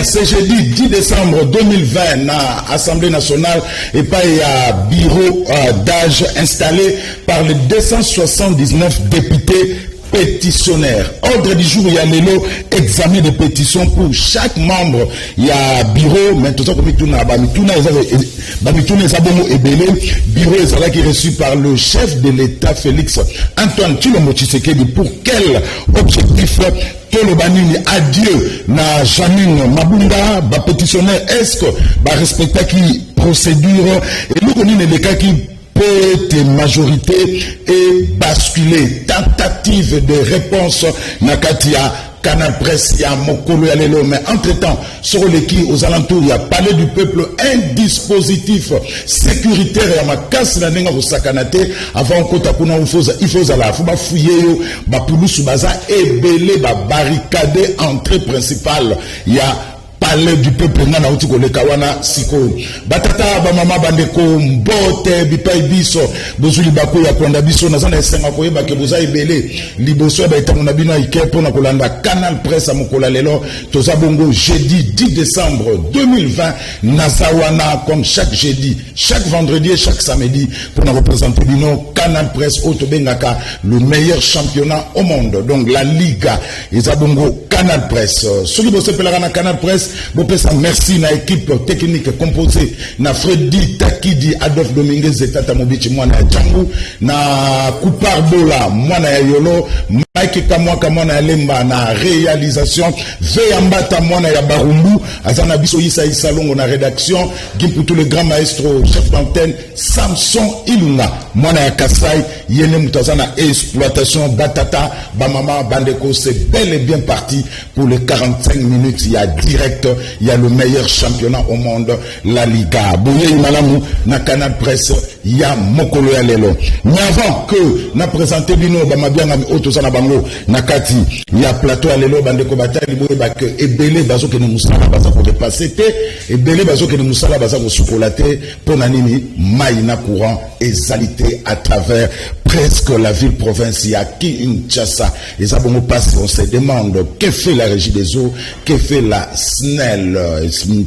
C'est jeudi 10 décembre 2020 à l'Assemblée nationale et pas à bureau d'âge installé par les 279 députés pétitionnaires. Ordre du jour, il y a l'élo examen de pétition pour chaque membre. Il y a bureau, mais tout ça comme bureau qui est reçu par le chef de l'État Félix Antoine Tshilombo Tshisekedi. Pour quel objectif? Tolo banini adieu na Janine Mabunda ba pétitionnaire est-ce que ba respecter qui procédure et nous connaissons les cas qui peut majorité et basculer tentative de réponse na katia Canal Presse, il y a Mokolo Yalelo, mais entre-temps, sur l'équipe aux alentours, il y a Palais du Peuple, un dispositif sécuritaire, il y a ma casse la nenga au sakanate, avant qu'on t'appuna, il faut la fouiller, ba poulou sous baza, et belé, ba barricade, entrée principale, il y a Palais du Peuple nana utiko le kawana siko batata ba mama bandeko mbote bipai biso bozuli bako ya kwanda biso nazana esenga koyeba ke boza ebele liboso ba etango na bino ikepo na kolanda Canal Presse amokola lelo toza bongo jeudi 10 décembre 2020 nazawana comme chaque jeudi, chaque vendredi et chaque samedi pour nous représenter bino Canal Presse Otobengaka le meilleur championnat au monde donc la Liga ezabongo Canal Presse celui qui se pelera na Canal Presse merci na équipe technique composée na Freddy Takidi Adolphe Dominguez et Tata Mobichi mwana ya Django na Koupar Bola mwana ya Yolo Mike Kamwaka mwana ya Lemba na réalisation Veyambata mwana ya Barumbu azana biso Issa Isalongo na rédaction Gimputu le grand maestro chef d'antenne Samson Ilunga mwana ya Kasai yene mutazana exploitation Batata Bamama Bandeko c'est bel et bien parti pour les 45 minutes il y a direct il y a le meilleur championnat au monde, la Liga. Bouye Malamu, na Canal Presse, il y a Mokolo Yalelo. Mais avant que na présenter Bino, Bamabianga, Otosana Bango, Nakati, il y a Plateau Yalelo, Bandeko Batali, Bouye Bake, et Belé Bazo que nous moussala Baza pour dépasser, et Belé Bazo que nous moussala Baza pour chocolater, pour Nanini, Maïna courant, et salité à travers presque la ville-province, il y a Kinshasa. Et ça, bon, on se demande, que fait la régie des eaux, que fait la SNEL,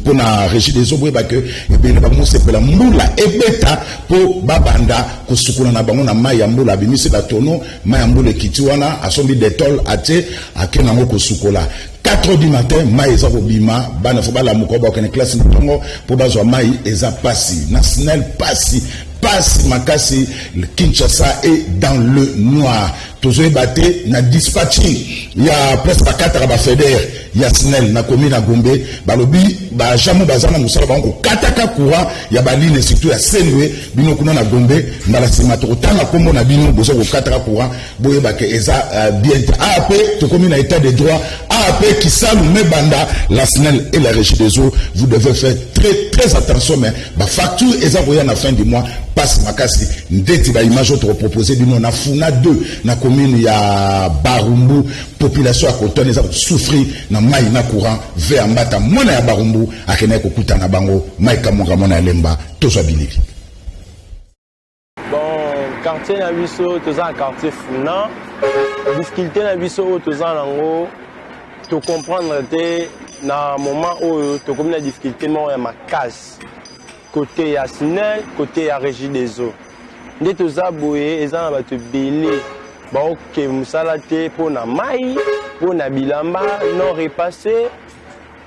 pour la régie des eaux, que, et bien, c'est la moula, et bêta, pour Babanda, que ce qu'on a bango na maya moula, bimi c'est la tono, maya moula kituana, a sombi d'étole, à te, à kenango kosukola. 4h du matin, maïza obima, bana foba la mukoba, okene classe nitongo, pour bazwa maï, eza passi, na SNEL passi. Passe Makasi, le Kinshasa est dans le noir. Toujours batté, na dispatching. Il y a presque 4 à Bafeder, il y a SNEL, na commune à Gombe, balobi, ba jamou bazana musala bango, kataka courant, il y a baline surtout à Senwe, bino kuna na Gombe, na la simato, tanga kombo na bino, bozo ko 4 à courant, boye bake eza bien. AAP, to commune à état de droit, AAP qui salue mes banda, la SNEL et la régie des eaux, vous devez faire très attention, mais ba facture eza voya na fin du mois. Passe Makasi, ndeti ba image autre proposé bino na Funa 2 na commune ya Barumbu population à Coton les a souffri na mai na courant vers Mbata mona ya Barumbu akene ko kutana bango mai kamonga mona lemba tozo biliki. Bon quartier na biso toza quartier Funa difficulté na biso toza nango to comprendre te na moment où to comme la difficulté mo ya makasi côté ya SNEL, côté ya régie des eaux. Nde toza boye eza na bato belé ba ok musala te pona mai pona bilamba non repassé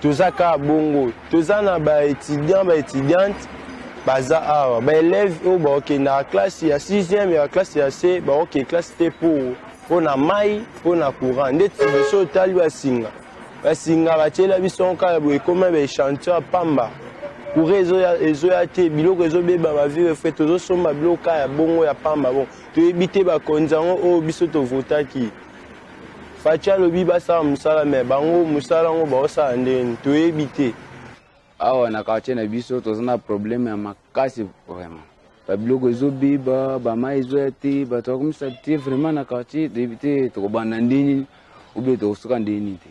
toza ka bongo toza na ba étudiant ba étudiante baza awa ba élève o ba ok na classe ya 6e ya classe ya C ba ok classe te pour pour na mai pour na courant ndeti biso tali basinga batiela biso nkala boye koma ba chanteur pamba pour ezoya te biloko ezobeba bavivre frais tozosomba biloko ya bongo ya pamba bon toyebi te bakonzi yango oyo biso tovotaki faci alobi basala mosala me bango mosala yango baosala ndeni toyebi te awa na quartier na biso toza na problème ya makasi vraiment babiloko ezobeba bamai ezoya te bato bakomisa te vraiment na quartier toyebi te tokobanda ndeni obe tokosuka ndeni te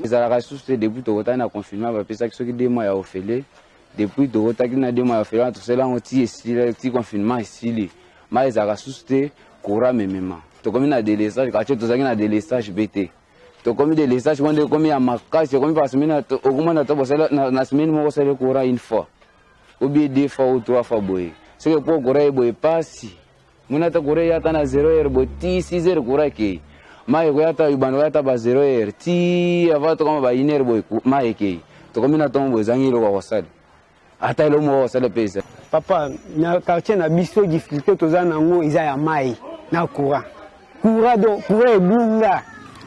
ezalaka susu te depuis tokotaki na confinement bapesaki soki 2 mois ya ofele depuis tokotaki na 2 mois ya ofele wana tosala yango ti esili ti confinement esili mai ezalaka susu te courant memema tokomi na délestage quartier tozalaki na délestage be te tokomi délestage bonde ekomi ya makasi tokomi pa semaine okomona to bosala na semaine moko osala courant une fois ou bien 2 fois ou 3 fois boye soki po courant eboye pasi mona ta courant yata na 0 heure bo ti 6 heures courant ekei mai ekoyata ibanda koyata ba 0 heure ti ava tokoma ba 1 heure boye mai ekei tokomi na ntongo boye ezangi eloko kosala ata eloko moko kosala mpe papa na quartier na biso difficulté toza nango eza ya mai na courant donc courant ebunga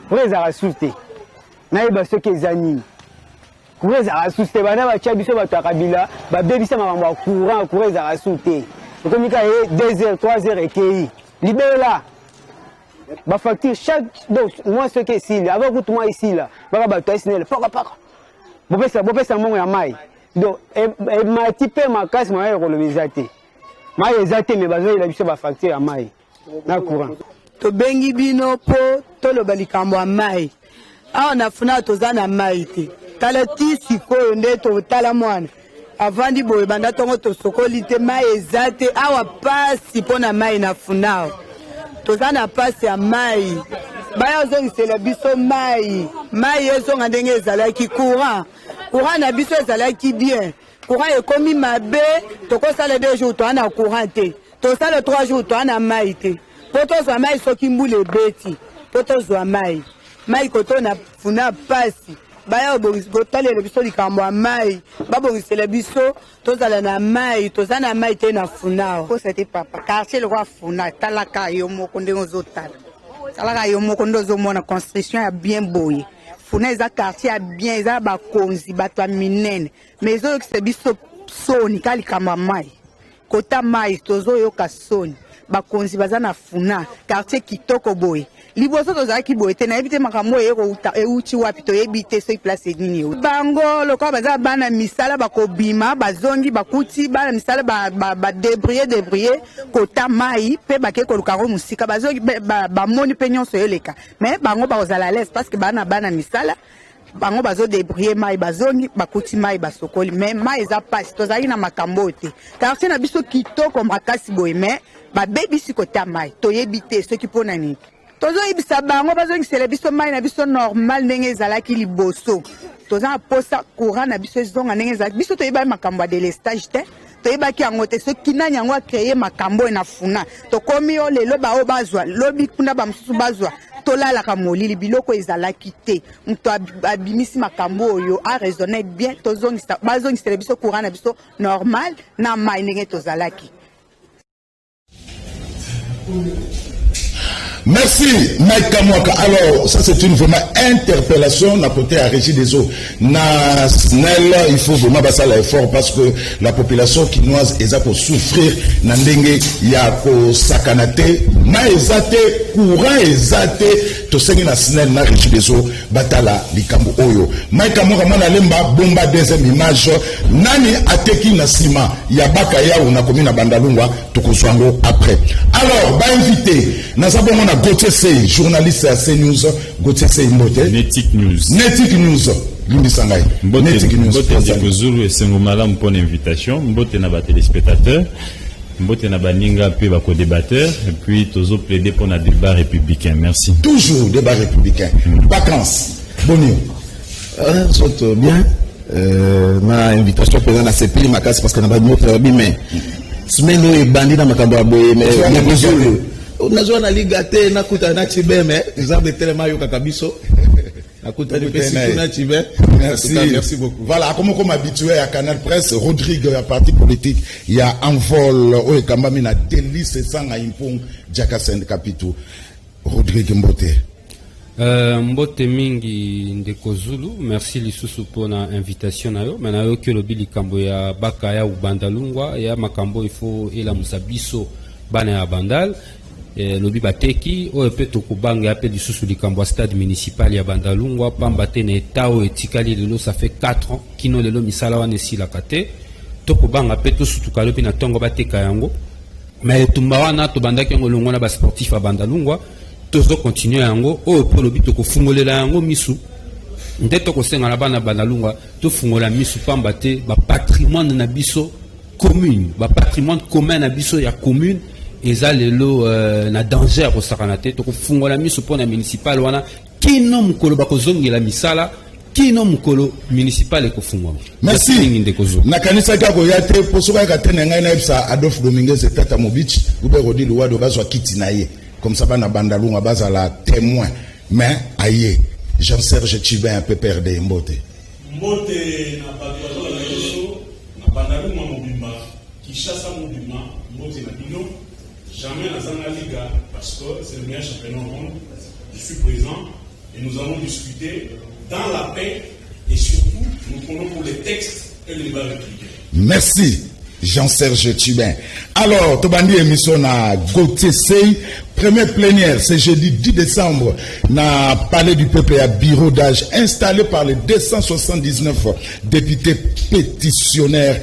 courant ezalaka susu te nayeba soki eza nini courant ezalaka susu te bana batia biso bato ya kabila babebisa makambo ya courant ezalaka susu te okomi ka ye 2 heures 3 heures ekei libela bafacture chaque donc moi soki esili avant kutu moi esila baka bato asinele paka bopesa mbongo ya mai donc emati mpe makasi mai ekoloba eza te mai eza te me bazoyela biso bafacture ya mai na courant tobengi bino mpo toloba likambo ya mai awa nafuna toza na mai te tala ti sikoyo nde totala mwana avandi boye banda ntongo tosokoli te mai eza te awa pasi mpo na mai nafuna toza na pasi ya mai baya ozongisela biso mai ezonga ndenge ezalaki courant na biso ezalaki bien courant ekomi mabe tokosala 2 jours toa na courant te tosala 3 jours toa na mai te po tozwa mai soki mbula ebeti po tozwa mai koto na funa pasi baya kotalela biso likambo ya mai babongisela biso tozala na mai toza na mai te na funao posa te papa quartier lokwa funa talaka yo moko ndenge ozotala talaka yo moko nde ozomona construction ya bien boye funa eza quartier ya bien eza bakonzi bato ya minene mais ezoyokisa biso soni ka likambo ya mai kota mai tozoyoka soni bakonzi baza na funa quartier kitoko boye liboso tozalaki boye te nayebi te makambo euti wapi toyebi te soki place nini euti bango lokola baza bana misala bakobima bazongi bakuti bana misala badebrie kota mai mpe bake koluka yango mosika bazongi bamoni mpe nyonso eleka mais bango bakozala lese parce que bana misala bango bazodebrie mai bazongi bakuti mai basokoli mais mai eza pasi tozalaki na makambo te quartier na biso kitoko makasi boye mais babebisi kota mai toyebi te soki mpona nini tozoyebisa bango bazongisela biso mai na biso normal ndenge ezalaki liboso toza na posa courant na biso ezonga ndenge ezalaki biso toyebaki makambo ya delestage te toyebaki yango te soki nani yango akreye makambo oyo na funa tokomi yo lelo baoyo bazwa lobi kuna bamosusu bazwa tolalaka molili biloko ezalaki te moto abimisi makambo oyo araisonne bien bazongisela biso courant na biso normal na mai ndenge tozalaki. Merci, Mike Kamwaka. Alors, ça c'est une vraiment interpellation n'a côté à Régie des eaux. Na SNEL, il faut vraiment passer l'effort parce que la population quinoise est pour souffrir. Nandenge, ya ko sakanate, ma ezate, courant ezate, to sengi na SNEL na Régie des eaux, batala likambo oyo. Mike Kamwaka mana lemba bomba deuxième image. Nani ateki na sima, ya baka ya una komi na bandalungwa, tukoswango après. Alors, ba invité, na sabongo Gauthier Sey, journaliste à CNews, Gauthier Sey Mbote. Netic News. Netic News. Limbi Sangai. Netic News. Mbote Djekuzulu et Sengomala pour invitation. Mbote na ba téléspectateurs. Mbote na ba ninga puis ba co-débatteur. Et puis tozo plaider pour un débat républicain. Merci. Toujours débat républicain. Vacances. Bonjour. Saute bien. Ma invitation présente à CPI, ma casse parce qu'on a pas de notre mais. Semaine où est bandit dans ma camboye, mais Nazwa na ligate na kuta na chibeme exemple tellement yo kakabiso na kuta ni pesi na chibe. Merci beaucoup. Voilà, comme habitué à Canal Presse, Rodrigue à parti politique, il y a envol o kambami na délice sanga impong Jakasen Capito. Rodrigue Mbote. Mbote mingi ndeko Zulu, merci lisusu pona invitation na yo. Mana yo ke lobi likambo ya baka ya Bandalungwa ya makambo ifo ela musabiso bana ya Bandal. Lobi bateki o epe tokubanga ya pe lisusu likambo stade municipal ya Bandalungwa pamba te na etao etikali lelo ça fait 4 ans kino lelo misala wana esila kate tokubanga pe tosutuka lobi na tongo bateka yango. Mais tumba wana tobandaki yango longo na ba sportif ya Bandalungwa tozo continuer yango o po lobi tokofungolela yango misu nde tokosenga na bana Bandalungwa tofungola misu pamba te ba patrimoine na biso commune ba patrimoine commun na biso ya commune eza lelo na danger ko sakana te tokofungola misu pona municipal wana kino mukolo bakozongela misala kino mukolo municipal ekofungwa. Merci. Nakanisa kako yate posoka katene ngai na ipsa Adolphe Dominguez Tata Mobich ube rodi luwa do bazwa kiti na ye comme ça bana Bandalungwa baza la témoin mais aye Jean-Serge Tchibin un peu perdé Mbote na batwa la yeso na Bandalungwa mobimba Kishasa mobimba Mbote na bino jamais na zanga liga parce que c'est le meilleur championnat au monde. Je suis présent et nous allons discuter dans la paix et surtout nous prenons pour les textes et les débats républicains. Merci Jean-Serge Tchibin. Alors, Tobandi émission na Gauthier Sey, première plénière, c'est jeudi 10 décembre, na Palais du Peuple à bureau d'âge, installé par les 279 députés pétitionnaires.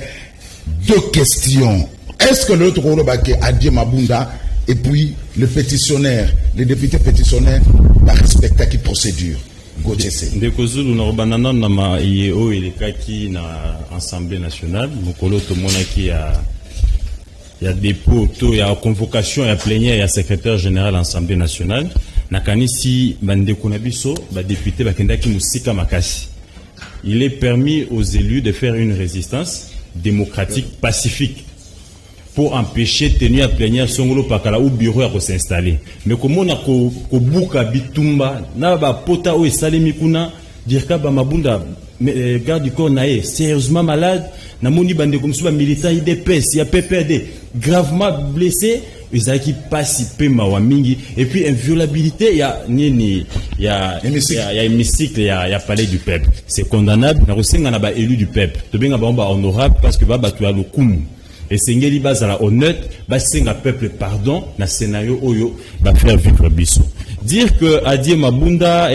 Deux questions. Est-ce que l'autre rôle a dit Mabunda et puis le pétitionnaire, les députés pétitionnaires, va respecter qui procédure? Ndeko Zulu na banana na ma IEO elekaki na Assemblée nationale mokolo to monaki ya dépôt to ya convocation ya plénière ya secrétaire général à l'Assemblée nationale na kanisi bandeko na biso ba député bakendaki musika makasi. Il est permis aux élus de faire une résistance démocratique pacifique pour empêcher tenir à plénière songolo pakala ou bureau à s'installer. Mais comment on a kobuka bitumba na ba pota o esalemi kuna dirka ba mabunda garde du corps nae sérieusement malade na moni bande comme ça militant IDPS ya PPRD gravement blessé ezaki pasi pe mawa mingi et puis inviolabilité ya nini ya hémicycle ya palais du peuple. C'est condamnable na rosenga na ba élu du peuple. To benga ba honorable parce que ba batu ya lokumu. Et Sengeli bazala honnête, basenga peuple pardon, na scénario oyo, va faire vivre biso. Dire que Adie Mabunda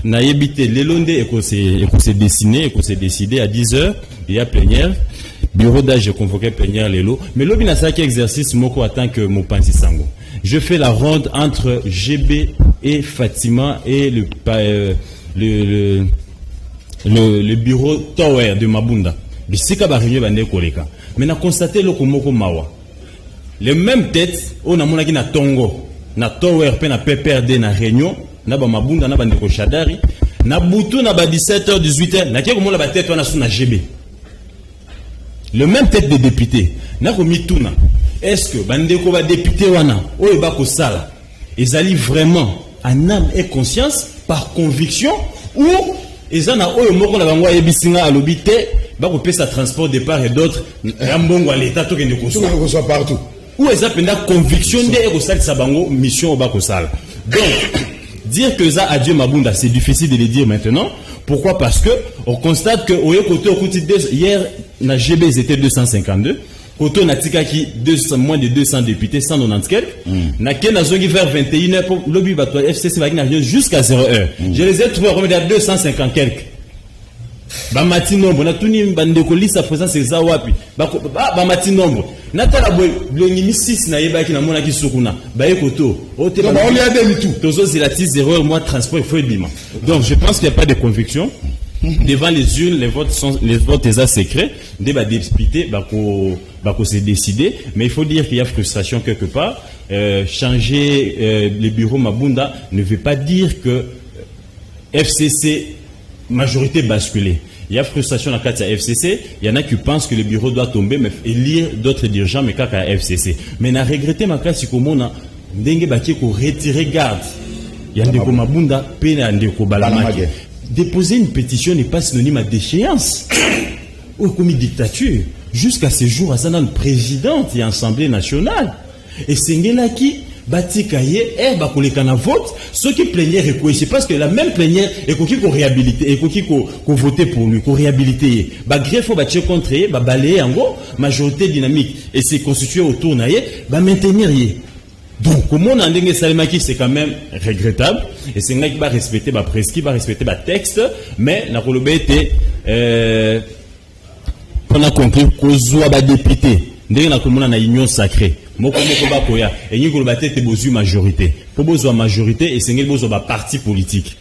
na yebite lelonde et qu'on s'est dessiné, et qu'on s'est décidé à 10h, il y a plénière, bureau d'âge convoqué plénière lelo, mais l'obi na saki exercice moko attend que Mopanzi Sango. Je fais la ronde entre GB et Fatima et le bureau Tower de Mabunda. Bisika ba réunion bande koleka. Mais on a constaté le komoko mawa. Les mêmes têtes, on a monaki na Tongo, na Tower, na PPRD, na Réunion, na ba Mabunda, na Bandeko Chadari, na Boutou, na ba 17h, 18h, na kia komola ba tête, on a sous na GB. Le même tête de député, na komituna. Est-ce que Bandeko ba député wana, oye ba ko sala, ils allaient vraiment en âme et conscience, par conviction, ou ils en ont oye moko na bangwa yebisinga alobite, bah on peut ça transport de part et d'autre ambongo à l'état tout que soit partout où est-ce que la conviction de ça sabango mission au bakosal. Donc dire que ça adieu Mabunda c'est difficile de le dire maintenant. Pourquoi? Parce que on constate que au côté au quotidien hier na GB ils étaient 252 côté na tikaki moins de 200 députés 190 quelques na ken azongi vers 21h pour lobby bato FCC va venir jusqu'à 0h. Je les ai trouvés remettre à 250 quelques. Ba mati nombre na tuni bandeko lisa présence eza wapi ba mati nombre natala boy blongi 6 na yeba ki na mona ki sukuna ba ekoto o te ba on a demi tout tozo zilati 0 mois transport il faut bima. Donc je pense qu'il n'y a pas de conviction devant les urnes. Les votes étaient secrets débat député ba ko se décider, mais il faut dire qu'il y a frustration quelque part. Changer le bureau Mabunda ne veut pas dire que FCC majorité basculée. Il y a frustration dans le cas de la FCC. Il y en a qui pensent que le bureau doit tomber, mais élire d'autres dirigeants, mais qu'à la FCC. Mais on a regretté ma classe, comme on a retirer garde. Il y a des Mabunda, déposer une pétition n'est pas synonyme à déchéance. Ou comme une dictature. Jusqu'à ce jour, à ça, présidente et assemblée nationale. Et c'est là qui batika ye bakoleka na vote ceux qui plénière ekoyesi parce que la même plénière ekoki ko réhabiliter ekoki ko voter pour lui ko réhabiliter ba greffe ba tche contre ye ba balayer yango majorité dynamique et c'est constitué autour na ye ba maintenir ye. Donc, comment on a dit que Salimaki, c'est quand même regrettable. Et c'est un qui va respecter ma prescrit, va respecter ma texte. Mais, la Kolobé était, on a conclu qu'on soit député. Dès qu'on a une union sacrée. Moko ba koya. Et nous, Kolobé était besoin majorité. Pour besoin majorité, et c'est un besoin parti politique.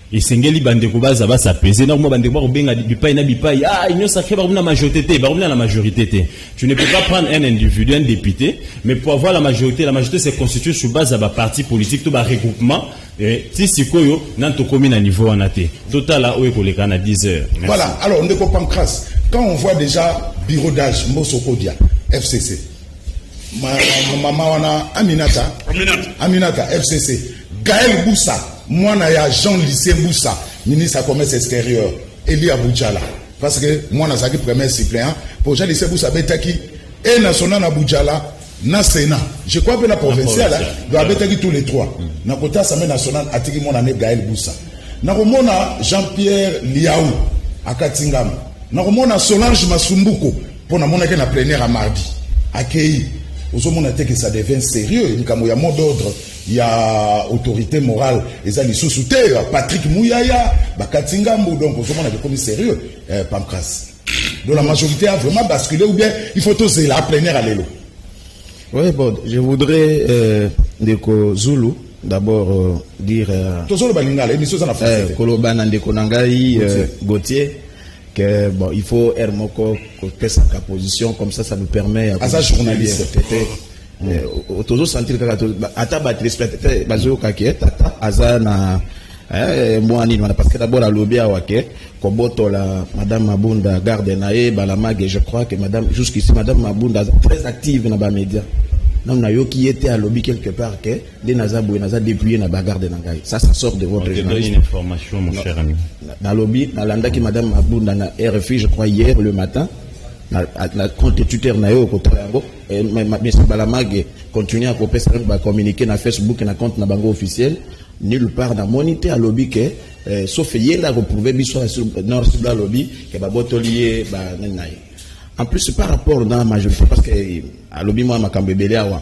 Et sengeli bandeko baza ba s'apaiser normalement bandeko ba benga bipai na bipai union sacrée ba la majorité la majorité. Tu ne peux pas prendre un individu, un député, mais pour avoir la majorité c'est constitué sur base de parti politique tout ba regroupement et si sikoyo nan to commune à niveau anate total là oyo koleka na 10 heures. Voilà, alors on est Pancras. Quand on voit déjà bureau d'âge Mosokodia FCC. Maman wana Aminata FCC. Gaël Boussa moi, il y a Jean-Lycée Boussa, ministre du Commerce extérieur, Eli Aboudjala. Parce que moi, je suis premier suppléant. Pour Jean-Lycée Boussa, et national Aboudjala, na Sénat. Je crois que la provinciale, doit être tous les trois. Na côté Assemblée nationale, a tiré mon année Gaël Boussa. Na romona Jean-Pierre Liaou, à Katingam. Na romona Solange Masumbuko, pour na mona na plénière à mardi. Accueilli. Aux hommes, que ça devient sérieux. Il y a mot d'ordre. Il y a autorité morale, ils ont sous-souté, Patrick Mouyaya, Bakatingambo, donc au moment on a commis sérieux, Pancras. Donc la majorité a vraiment basculé ou bien il faut tous la plénière à l'élo. Oui, bon, je voudrais Ndeko Zulu d'abord dire Koloban Ndeko Nangai Gauthier que bon, il faut Hermoko côté sa position comme ça nous permet à sa journaliste toujours sentir que ata respecter bazo kakiet ata azana moani parce que d'abord à lobby à wake koboto la madame Mabunda garde nae balamag et je crois que madame jusqu'ici madame Mabunda très active dans ba média non na yo qui était à lobby quelque part que des nazabu et naza déployé na bagarde nangai ça sort de votre journaliste. Une information mon cher ami dans lobby na landa qui madame Mabunda na RFI je crois hier le matin na compte tuteur na yo côté yango et monsieur Balamag continue à communiquer na Facebook na compte na bango officiel nulle part dans monité à lobby que sauf hier là retrouver biso nord sur la lobby que ba botolier ba nanai en plus par rapport dans la majorité parce que à lobby moi makambe belé awa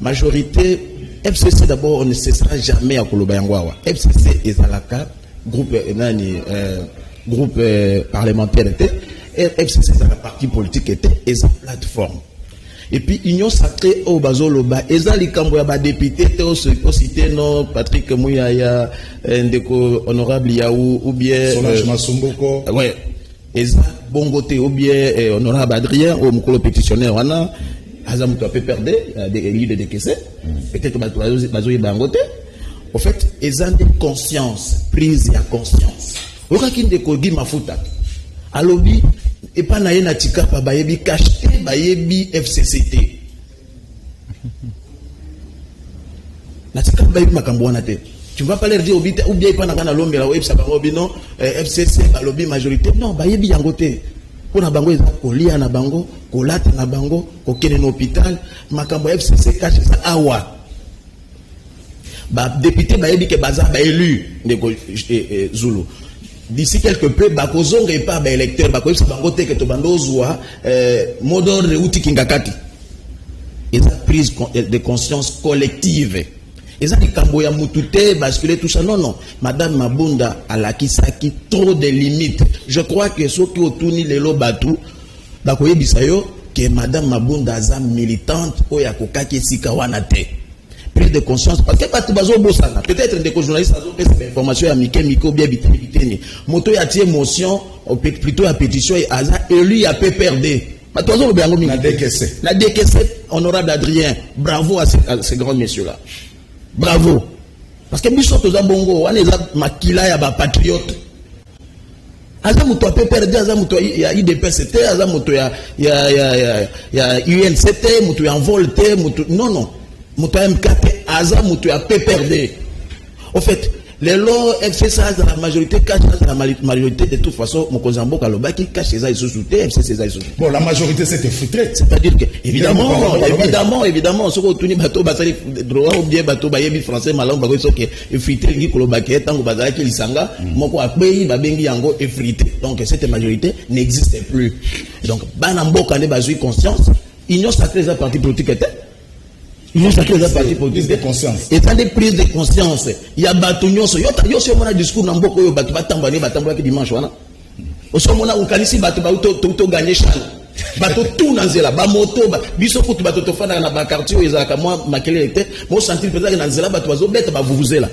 majorité FCC d'abord on ne cessera jamais à koloba yango awa FCC ezalaka groupe nani groupe parlementaire était et FCC c'est la partie politique était et sa plateforme et puis union sacrée au bazoloba ezali kambo ya ba député te au cité non Patrick Mouyaya Ndeko honorable Yaou ou bien Solange Masumboko ouais eza bongoté ou bien honorable Adrien au mukolo pétitionnaire wana azam to peut perdre des élus de décaisser peut-être bazoyi bangoté en fait eza de conscience prise ya conscience okaki Ndeko gi mafuta alobi et pas naïe natika pa bayebi cacheté bayebi FCCT natika bayebi makambo wana te tu vas pas leur dire obite ou bien pas na kana lombe la web ça ba non FCC balobi majorité non bayebi yango te pona bango eza kolia na bango kolata na bango kokene na hôpital makambo FCC cache ça awa ba député bayebi ke baza ba élu Ndeko Zulu d'ici quelque peu bakozonga et pas ba électeur bakoyebisa bango te ke to bandozwa mot d'ordre uti kingakati eza prise de conscience collective eza likambo ya mutu te basculer tout ça non madame Mabunda alakisaki trop de limites je crois que soki otuni lelo batu bakoyebisa yo que madame Mabunda aza militante oyo akokaki esika wana te prise de conscience parce que pas bazo bosana peut-être des journalistes azo des informations à Miko bien biteni moto ya tie motion plutôt à pétition et aza élu à PPRD bato le bango na décaissé honorable Adrien bravo à ces grands messieurs là bravo parce que biso toza bongo wana eza makila ya ba patriote aza moto à PPRD aza moto ya IDPCT aza moto ya UNCT moto ya Envolte moto non moto MKT aza moto ya PPRD. En fait, Les lois, FCC dans la majorité, cache dans la majorité, de toute façon, mon cousin Bokaloba qui cache ses ailes sous-soutés, FCC ailes sous-soutés. Bon, la majorité s'est effritée. C'est-à-dire que, évidemment, ce qu'on tourne bateau, basali, droit ou bien bateau, bayebi français, malin, bago, so que, effrité, qui kolobake, tango bazala, qui lisanga, moko akbeyi, babengi yango, effrité. Donc, cette majorité n'existe plus. Donc, banambo, kane bazui conscience, union sacrée, la parti politique était. Union sacrée, la parti politique de conscience. Étant des prises de conscience, il y a batonyon, yo sur mon discours, n'ambo, yo bateau, batambane, batambane, dimanche, voilà. Au sommet, on a ici, bateau, tout gagné, chal. Bateau tout dans zela ba moto ba biso ko bateau to fana na ba quartier ezaka moi makele était moi sentir peut-être dans zela bateau zo bête ba vuvuzela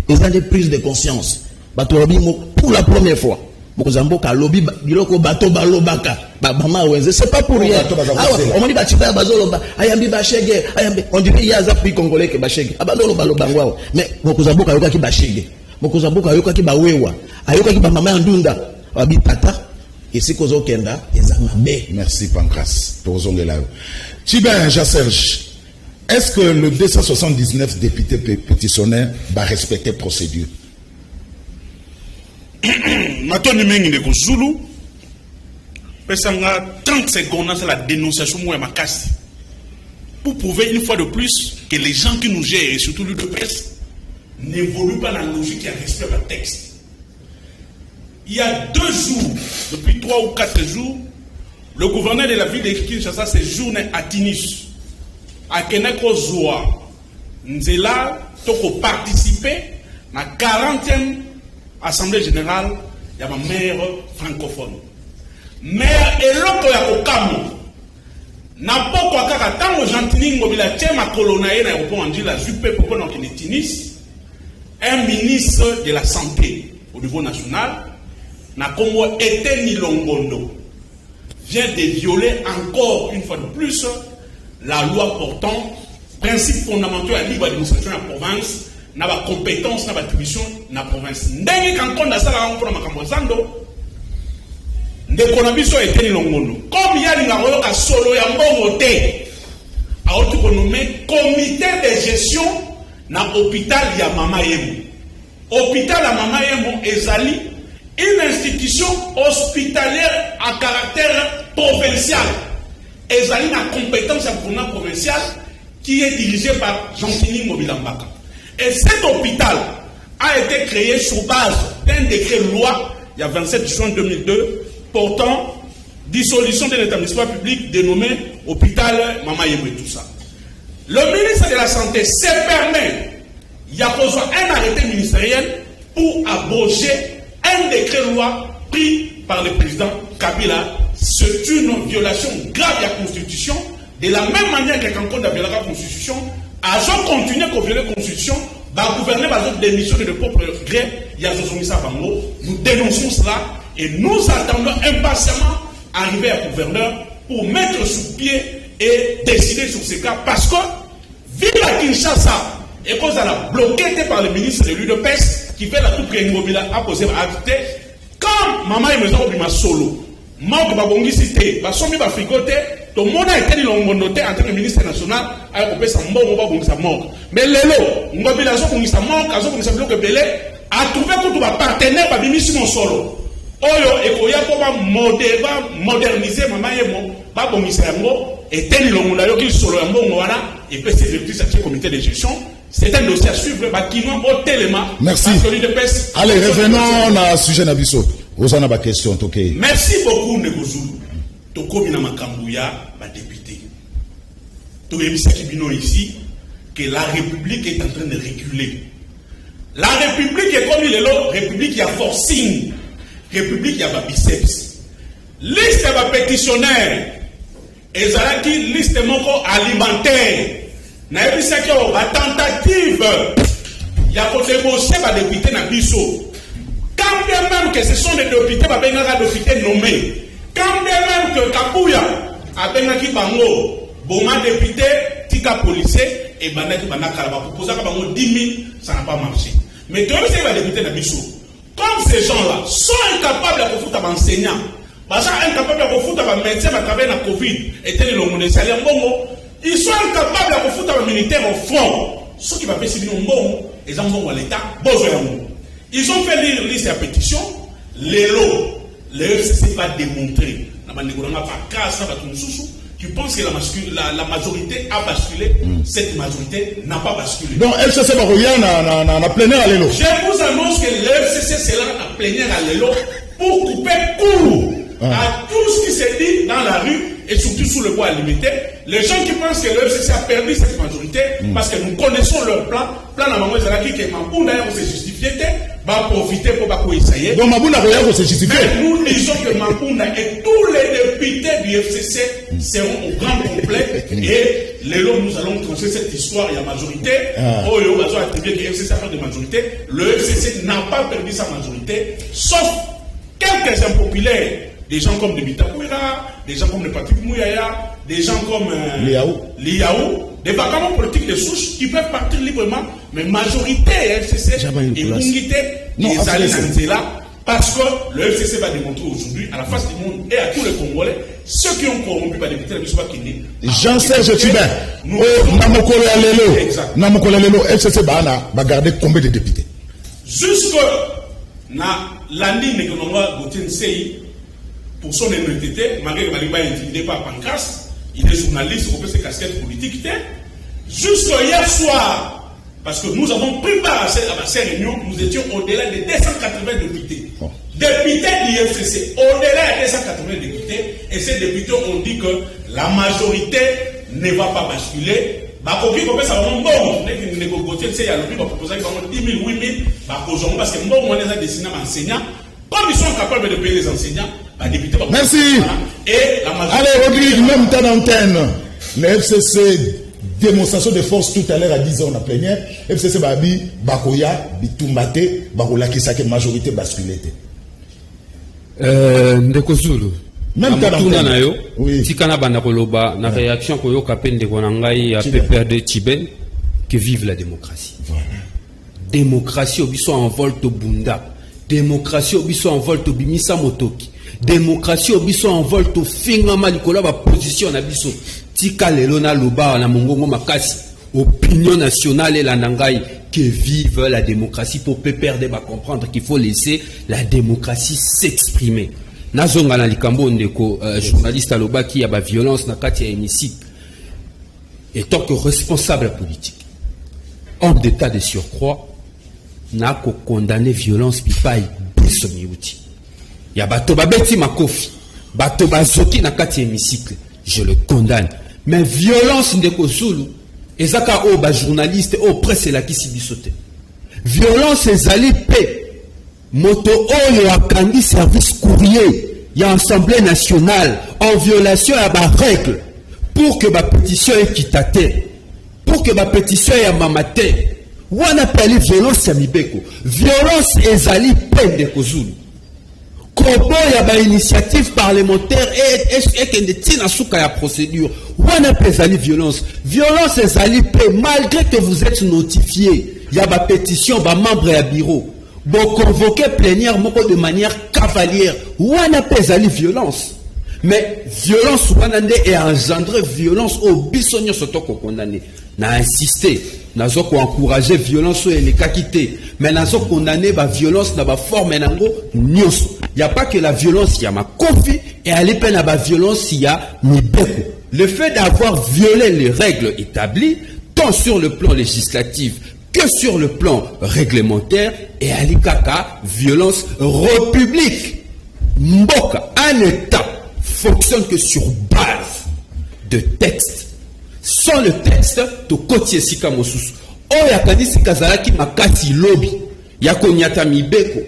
ils ont des prises de conscience bateau lobi pour la première fois mokozambo ka lobi biloko bateau balobaka ba mama wenze c'est pas pour rien on dit batika bazoloba ayambi ba shege ayambi on dirait yaza puis congolais que ba shege abandolo balobangwa mais mokozambo ka yoka ki ba shege mokozambo ka yoka ki ba wewa ayoka ki ba mama ndunda abi tata. Merci Pancras. Tibin Jasserge, est-ce que le 279 députés pétitionnaires va respecter la procédure? Matoni Mengi de Zulu, 30 secondes, c'est la dénonciation de Makassi. Pour prouver une fois de plus que les gens qui nous gèrent, et surtout le de presse, n'évoluent pas dans la logique qui respecte le texte. Il y a 2 jours, depuis 3 ou 4 jours, le gouverneur de la ville de Kinshasa séjourne à Tinis, à Keneko Zoa. Nzela, toko participer à la 40e Assemblée Générale de ma mère francophone. Mère et l'autre ya Okamo. N'a pas quoi qu'à tant gentini mobile ma colonae na aéroport en la jupe pour qu'on ait Tinis. Un ministre de la Santé au niveau national. Nakongo Eteni Longondo vient de violer encore une fois de plus la loi portant principe fondamental à libre administration de la province, na ba compétence, na ba attribution na province. Ndenge quand on a ça là on prend makamozando. Ndeko na biso Eteni Longondo. Comme il y a une solo ya mbongo te. A autre nommé comité de gestion na hôpital ya Mama Yemo. Hôpital ya Mama Yemo ezali une institution hospitalière à caractère provincial. Et ça a une compétence à gouvernement provincial qui est dirigée par Jean-Tini Mobilambaka. Et cet hôpital a été créé sur base d'un décret de loi, il y a 27 juin 2002, portant dissolution d'un établissement public dénommé Hôpital Mama Yemo et tout ça. Le ministre de la Santé se permet, il y a besoin d'un arrêté ministériel pour abroger un décret de loi pris par le président Kabila. C'est une violation grave de la Constitution. De la même manière que quand on a violé la Constitution, à continuer à violer la Constitution, va gouverner par exemple des missions de propre gré. Il y a nous dénonçons cela et nous attendons impatiemment arriver à gouverneur pour mettre sous pied et décider sur ces cas. Parce que, vu la Kinshasa, et qu'on a bloqué par le ministre de l'UDPS, qui fait la toute immobilier à poser à acter, quand maman est maison au solo, manque babongi cité, basomi ba fricoté, tout le monde a été noté en tant que ministre national, a coupé sa mort, on va bongi sa mort. Mais l'élo, ngobila so bongi sa mort, kazo bongi sa bloc belé, a trouvé que tout va partenaire ba bimi sur mon solo. Oyo ekoya ko ba moderniser maman yemo, ba bongi sa yango, et tel longola yo ki solo yango ngwana, et peut se directrice à ce comité de gestion. C'est un dossier à suivre. Merci. Allez, revenons à sujet Nabiso. Vous en avez des questions. Merci beaucoup, Negozulu. Toko Bina Makambouya, ma député. Toyemisa Kibino ici, que la République est en train de reculer. La République est comme il est là, République, il y a forcing. République, il y a biceps. Liste de pétitionnaires. Et Zalaki, liste moko alimentaire. Na ebisaki la tentative il y a pour négocier les députés na biso. Quand bien même que ce sont des députés babengaka députés nommés, quand bien même que Kabuya abengaki bango boma député tika policier et bandaki banaka ba proposer bango 10 000, ça n'a pas marché. Mais quand c'est les députés na biso, comme ces gens-là sont incapables de foutre enseignants, parce incapables de foutre médecins qui travaillent dans Covid et tel le monde salaire bongo. Ils sont incapables de foutre un militaire au front. ce qui va faire c'est bon et en bon à l'état ils ont fait lire liste à pétition le FCC va démontrer qui pense que la majorité a basculé, cette majorité n'a pas basculé. Donc FCC va revenir na plénière à l'élo. Je vous annonce que le FCC sera na plénière à l'élo pour couper court à tout ce qui s'est dit dans la rue et surtout sous le poids limité. Les gens qui pensent que le FCC a perdu cette majorité parce que nous connaissons leur plan à maman Zalaki qui est Mambounda pour se justifier, va profiter pour pas essayer. Donc Mambounda va se justifier. Nous disons que Mambounda et tous les députés du FCC seront au grand complet et les lots nous allons trancher cette histoire. Il y a majorité. Oh, il y a attribué que le FCC a fait de majorité. Le FCC n'a pas perdu sa majorité, sauf quelques impopulaires. Des gens comme Debita Kouira, des gens comme le Patrick Mouyaya, des gens comme Liaou, des vagabonds politiques de souche qui peuvent partir librement, mais majorité FCC et Mungité et Zalinanzela, parce que le FCC va démontrer aujourd'hui à la face du monde et à tous les Congolais, ceux qui ont corrompu par les députés de l'Histoire Kini. Jean-Serge Tibin, Namokole Lelo, FCC va garder combien de députés? Jusque l'année que nous avons Gauthier pour son honnêteté, malgré que Maliba est intimidé par Pancras, il est journaliste, il peut ses casquettes politiques. Jusqu'à hier soir, parce que nous avons pris part à ces réunions, nous étions au-delà de 280 députés. Députés du FCC, au-delà de 280 députés, et ces députés ont dit que la majorité ne va pas basculer. Parce que bon, il y a le proposé 10 000, 8 000, parce que bon, on les a dessinés à enseignants. Comme ils sont capables de payer les enseignants, les députés. Merci. Et la majorité. Allez, Rodrigue, même temps d'antenne. Le FCC, démonstration de force tout à l'heure à 10 ans, on a plénière. FCC Babi, Bakoya, Bitumbate, Bakola qui s'est majorité basculée. Ndeko Zulu. Même temps d'antenne. Oui. Tikana Banakoloba, na réaction Koyo Kapen de Konangai à PPR de Tibet, que vive la démocratie. Voilà. Démocratie, au biso en volte au Bunda. Démocratie au biso en volte au Bimisa Motoki. Démocratie au biso en volte au Fingama Likola ba position na biso. Tika lelona loba na mongongo makasi. Opinion nationale et la nangai que vive la démocratie pour PPRD va comprendre qu'il faut laisser la démocratie s'exprimer. Nazonga na likambo ndeko journaliste aloba qui a ba violence na kati ya hémicycle. Et tant que responsable politique, homme d'état de surcroît, n'a qu'à condamner violence pipaï biso miuti. Ya bato babeti makofi, bato bazoki na kati hémicycle, je le condamne. Mais violence ndeko Zulu, ezaka o ba journaliste o presse la kisi bisote. Violence ezali pe moto oyo akandi service courrier ya Assemblée nationale en violation à ba règle pour que ma pétition est quitate, pour que ma pétition est mamate. On appelle violence à Mibeko. Violence ezali peine de Kozulu. Kobo ya ba initiative parlementaire et que ne tina souka ya procédure. On appelle ezali violence. Violence ezali peine malgré que vous êtes notifié. Il y a ba pétition ba membre ya bureau. Bon convoquer plénière moko de manière cavalière. On appelle ezali violence. Mais violence wanande et engendrer violence au bisonyo sotoko condamné. N'a insisté. Nazo ko encourager violence et les kakité. Mais nazo condamné ba violence na ba forme nango nyonso. Il y a pas que la violence, il y a ma kofi et à l'épée na ba violence il y a mibeko. Le fait d'avoir violé les règles établies tant sur le plan législatif que sur le plan réglementaire et à l'ikaka violence république. Mboka, un état fonctionne que sur base de texte. Sans le texte, to kotie sika mosusu. O yakani sikazalaki makati lobby. Yako nyata mibeko.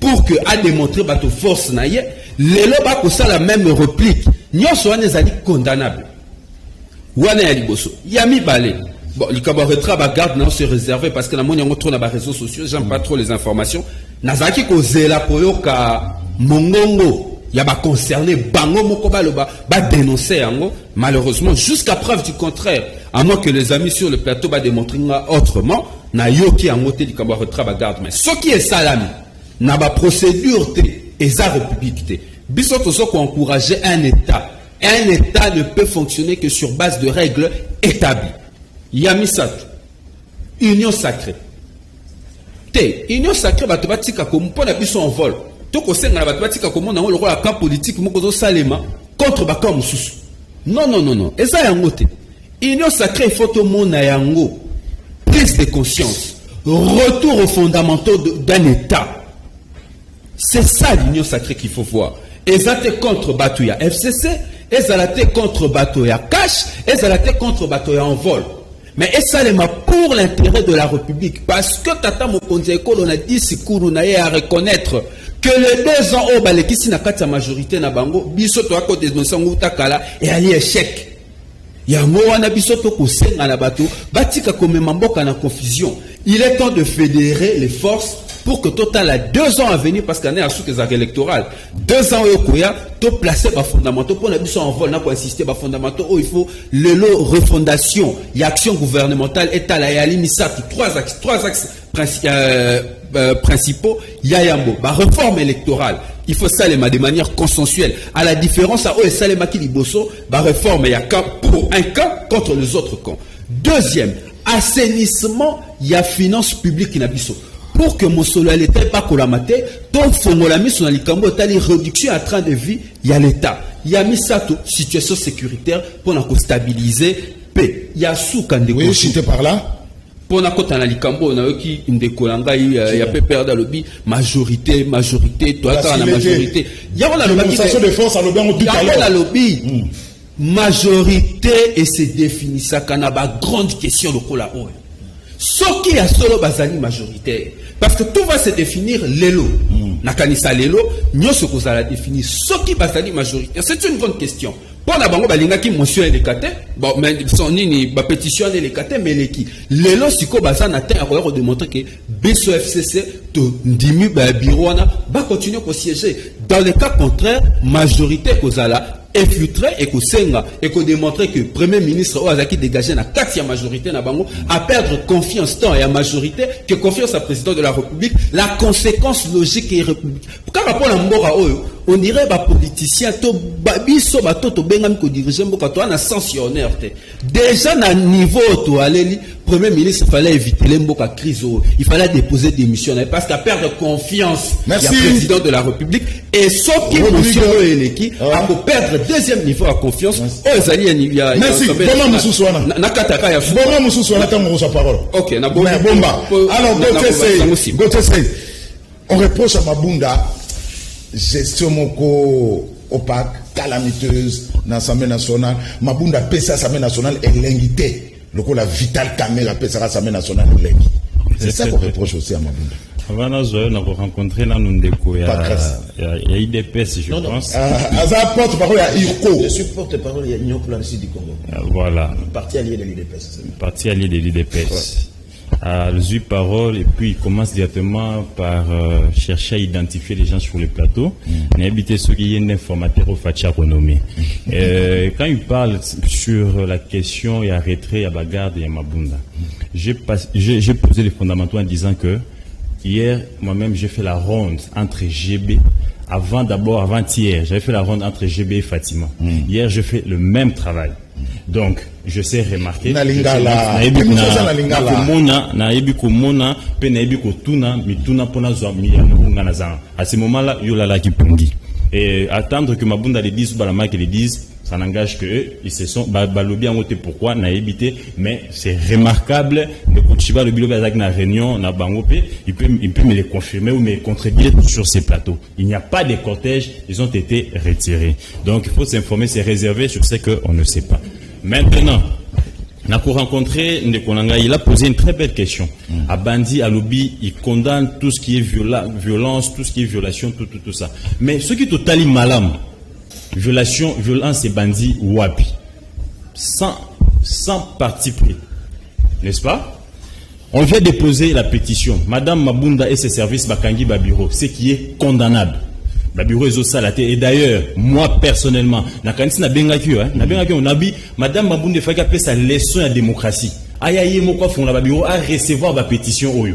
Pour que a démontrer bato force na ye, lelo ba ko la même réplique. Nyonso wana ezali condamnable. Wana ya liboso. Yami balé. Bon, likaba retra ba garde non se réserver parce que la moni yango trop na ba réseaux sociaux, j'aime pas trop les informations. Nazaki ko zela koyoka mongongo. Il y a concerné bango moko baloba ba dénoncer yango malheureusement jusqu'à preuve du contraire à moins que les amis sur le plateau ba démontrer autrement na yoki yango te likamba retra ba garde mais ce qui est salami na ba procédure te eza république te biso tozo ko encourager un état ne peut fonctionner que sur base de règles établies. Yamisatu union sacrée. Union sacrée, bato batika comme pour la biso en vol. Tout au sein de la bato batika comme on a le rôle à camp politique, moko salema contre baka mususu. Non. Et ça yango te. Union sacrée, il faut tout le monde à yango. Prise de conscience. Retour aux fondamentaux d'un État. C'est ça l'union sacrée qu'il faut voir. Ezate contre Batouya FCC, ezalate contre Batouya Cash, ezalate contre Batouya en vol. Mais ça pour l'intérêt de la République. Parce que Tata Mokonzi Ekolo on a dit Sikuru naye à reconnaître que les 2 ans au Balekisi na kati majorité na bango, biso to akote de takala et ali échec. Yango wana biso to kosenga na bato, batika comme mamboka na confusion. Il est temps de fédérer les forces pour que total à 2 ans à venir, parce qu'on est à sous des actes électorales, 2 ans au Koya, to placer les fondamentaux pour la mission en vol, n'a pas insisté les fondamentaux où il faut le lot refondation, il y a action gouvernementale, État la yali misaki, 3 axes principaux, yayambo, réforme électorale. Il faut ça de manière consensuelle. À la différence à Salema qui liboso, réforme il y a pour un camp contre les autres camps. Deuxième, assainissement, il y a finance publique qui n'a pas. Pour que mon solo l'État pas colamate, donc faut la mise sur l'Ikambo, tali réduction à train de vie, il y a l'État. Il y a mis ça toute situation sécuritaire pour la stabiliser paix. Il y a sous quand oui, cité par là. Pour la côte en l'Ikambo, on a eu qui une décolanga, il y a peur dans le lobby, majorité, toi attends la majorité. Il y a la démonstration de force à lobby en tout à l'heure. La lobby. Majorité et c'est défini ça quand on a grande question le cola. Ce qui est solo bazali majoritaire. Parce que tout va se définir l'élo. Nakanisa l'élo, nous ce qu'on a défini. Ce qui bazali majoritaire, c'est une grande question. Pour la bango balinga qui motion les kate, bon mais son nini ba pétition les kate mais les qui. L'élo siko bazana atteint à pouvoir démontrer que BSO FCC to ndimi ba bureau va continuer à siéger. Dans le cas contraire, majorité kozala infiltré et que senga et que démontrer que premier ministre Oazaki dégagé na 4e majorité na bango à perdre confiance tant et à majorité que confiance à président de la République, la conséquence logique et république. Par rapport à Mbora Oyo, on dirait ba politicien to biso ba to bengam ko diriger mboka to na sanctionnaire te. Déjà na niveau to aleli premier ministre fallait éviter les mboka crise, il fallait déposer démission parce qu'à perdre confiance il y a président de la République et sauf qui monsieur Eleki a perdre deuxième niveau à confiance. Merci. Comment Moussouana Nakataka ya Boma Moussouana tango sa parole. OK, na bomba. Alors Gotese, on reproche à Mabunda gestion moko opaque, calamiteuse dans l'Assemblée nationale. Mabunda pesa l'Assemblée nationale est l'invité. Le coup la Vital Kamera pesa l'Assemblée nationale est l'invité. C'est ça qu'on reproche aussi à Mabunda. Avant nous avons rencontré dans Ndeko, il y a IDPS, je pense. Aza porte-parole à IRCO. Je suis porte-parole à Union pour la Russie du Congo. Voilà. Parti allié de l'IDPS. Parti allié de l'IDPS. Je parole et puis il commence directement par chercher à identifier les gens sur le plateau. N'habiter ceux qui sont informateurs au Fatia renommé. Quand il parle sur la question et à retrait à Bagarde et à Mabunda, j'ai posé les fondamentaux en disant que hier, moi-même, j'ai fait la ronde entre GB, avant-hier, j'avais fait la ronde entre GB et Fatima. Hier, je fais le même travail. Donc, je sais remarquer. À ce moment-là, il y a qui pundi. Et attendre que Mabunda le dise, Balama le dise, ça n'engage que eux, ils se sont balobi en côté pourquoi n'a évité, mais c'est remarquable de Kouchiba le bilo avec la réunion na Bangope, il peut me le confirmer ou me contredire sur ces plateaux. Il n'y a pas de cortège, ils ont été retirés. Donc il faut s'informer, c'est réservé sur ce qu'on ne sait pas. Maintenant, on a rencontré Ndekonanga, il a posé une très belle question. À Bandi, à Lobby, il condamne tout ce qui est violence, tout ce qui est violation, tout ça. Mais ce qui est totalement malam, violence et bandit wapi. Sans parti pris. N'est-ce pas? On vient déposer la pétition. Madame Mabunda et ses services Bakangi Babiro, ce qui est condamnable. Babiro est au salaté. Et d'ailleurs, moi personnellement, Madame Mabunda fait qu'elle sa leçon à la démocratie. Aïe, moi, font la Babiro à recevoir la pétition Oyo.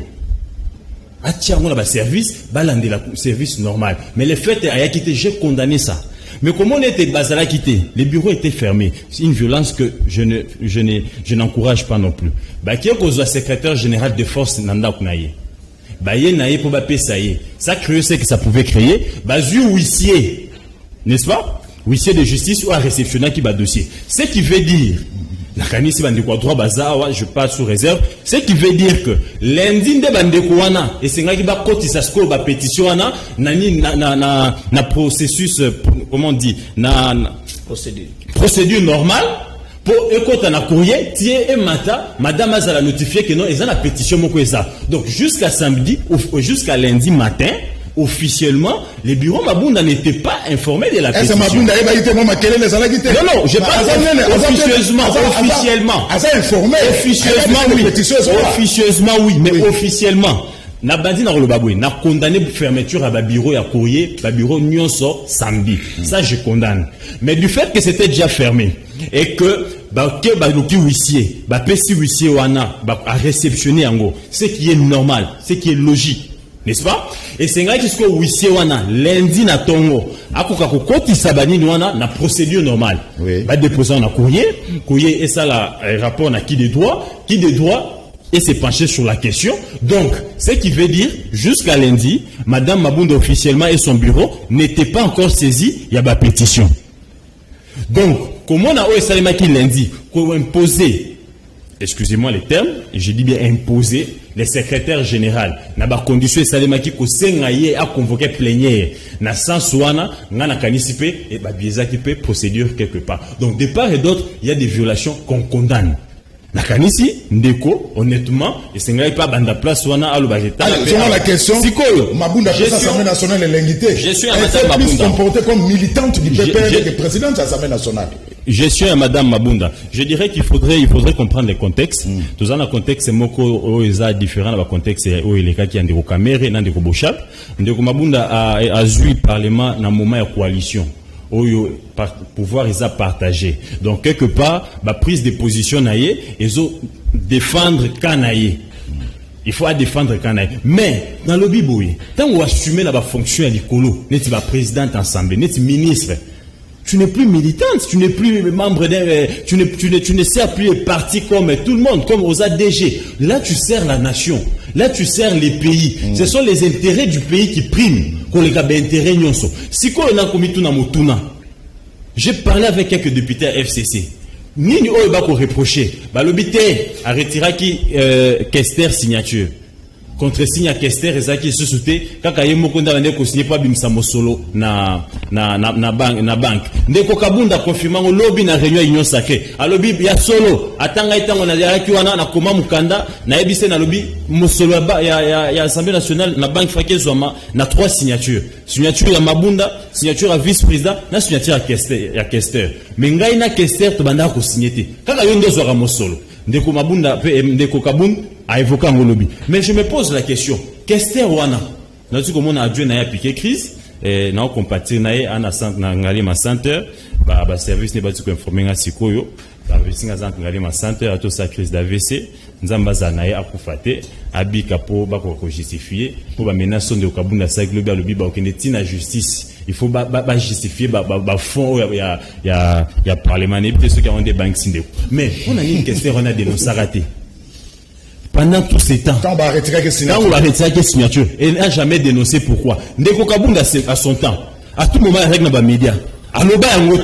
Ah tiens, on a service, balande la service normal. Mais le fait est, j'ai condamné ça. Mais comment on était Bazala quitté? Les bureaux étaient fermés. C'est une violence que je n'encourage pas non plus. Bah, qui est le secrétaire général de force Nanda Kounaye? Bah, y naïe pour bapé ça y est. Ça crée ce que ça pouvait créer. Bah, huissier. N'est-ce pas? Huissier de justice ou un réceptionnaire qui bat dossier. Ce qui veut dire, la canisse bandeko droit bazar, je passe sous réserve. Ce qui veut dire que lundi de bandeko wana et c'est qui va cotisa score ba pétition wana nani na processus comment on dit na procédure normale pour écouter na courrier tié et mata madame azala notifié que non ils ont la pétition moko eza. Donc jusqu'à samedi ou jusqu'à lundi matin officiellement, les bureaux Mabunda n'étaient pas informés de la pétition. Non, je parle officiellement. Officieusement, oui, mais officiellement. Na bandi na rolobaboué, na condamné pour fermeture à bureau et courrier, bureau nyonso samedi. Ça je condamne. Mais du fait que c'était déjà fermé et que huissier, huissier wana a réceptionné en gros, ce qui est normal, ce qui est logique. N'est-ce pas? Et c'est vrai que ce que huissier wana lundi na tongo akoka ko koti sabani wana na procédure normale. Oui. Va déposer un courrier et ça la rapport na qui de droit et s'est penché sur la question. Donc, ce qui veut dire jusqu'à lundi, madame Mabunda officiellement et son bureau n'étaient pas encore saisis, il y a ma pétition. Donc, comment on a oesalema qui lundi qu'on imposer, excusez-moi les termes, et je dis bien imposer les secrétaires généraux na ba condition esalema ki ko sengaye a convoquer plénière na sans wana ngana kanisipe et ba bieza qui peut procédure quelque part. Donc de part et d'autre, il y a des violations qu'on condamne. La kanisi ndeko honnêtement et sengaye pas banda place wana alu bajeta. Alors la question Mabunda chef l'Assemblée nationale l'ingité. Je suis à madame Mabunda comportée comme militante du PPR et présidente de l'Assemblée nationale. Je suis à madame Mabunda. Je dirais qu'il faudrait comprendre les contextes. Tous en un contexte moko oeza différent dans contexte où il est cas qui a ndeko Kamere na ndeko Bochap. Ndeko Mabunda a joui parlement dans moment de coalition. Oyo pouvoir ils a partagé. Donc quelque part, la prise de position naie, ils ont défendre Kanaye. Il faut défendre Kanaye. Mais dans le Biboui, tant on assume la fonction à l'écolo, n'est-ce pas présidente ensemble, n'est-ce ministre. Tu n'es plus militante, tu n'es plus membre d'un, tu ne sers plus parti comme tout le monde, comme aux ADG. Là, tu sers la nation. Là, tu sers les pays. Ce sont les intérêts du pays qui priment. Si on a commis tout na j'ai parlé avec quelques députés à FCC. Ni on va reprocher. L'obité a retiré qui Kester signature. Contre signe Kester et Zaki se souté kaka yemo konda bande ko signer pas bimsa mosolo na banque ndeko Kabunda confirmant au lobby na réunion union sacrée a lobby ya solo atanga itango na yaki wana na koma mukanda na ebise na lobby mosolo ya Assemblée nationale na banque fraké zoma na 3 signatures ya Mabunda, signature à vice-président na signature à Kester mais ngai na Kester to banda ko signer kaka yo ndo zo mosolo ndeko Mabunda pe ndeko Kabunda a évoqué un lobby. Mais je me pose la question, Kester wana, nous dit comment on a dû na piqué crise, et nous compatir na ana centre na ngali ma centre, ba service ne ba tu informer nga sikoyo, ba visinga zank ngali ma centre ato sa crise d'AVC, nzamba za na akufate, abika po ba ko justifier, pour ba menace de Kabunda sa global lobby ba okende tina justice. Il faut justifier ba fond ya parlement et peut-être ceux qui ont des banques sindé. Mais on a une Kester on a dénoncé raté. Pendant tout ce temps, quand on va retirer la signature, elle n'a jamais dénoncé pourquoi. Ndeko Kabunda à son temps, à tout moment, il règle dans les médias. À l'oba, il y a un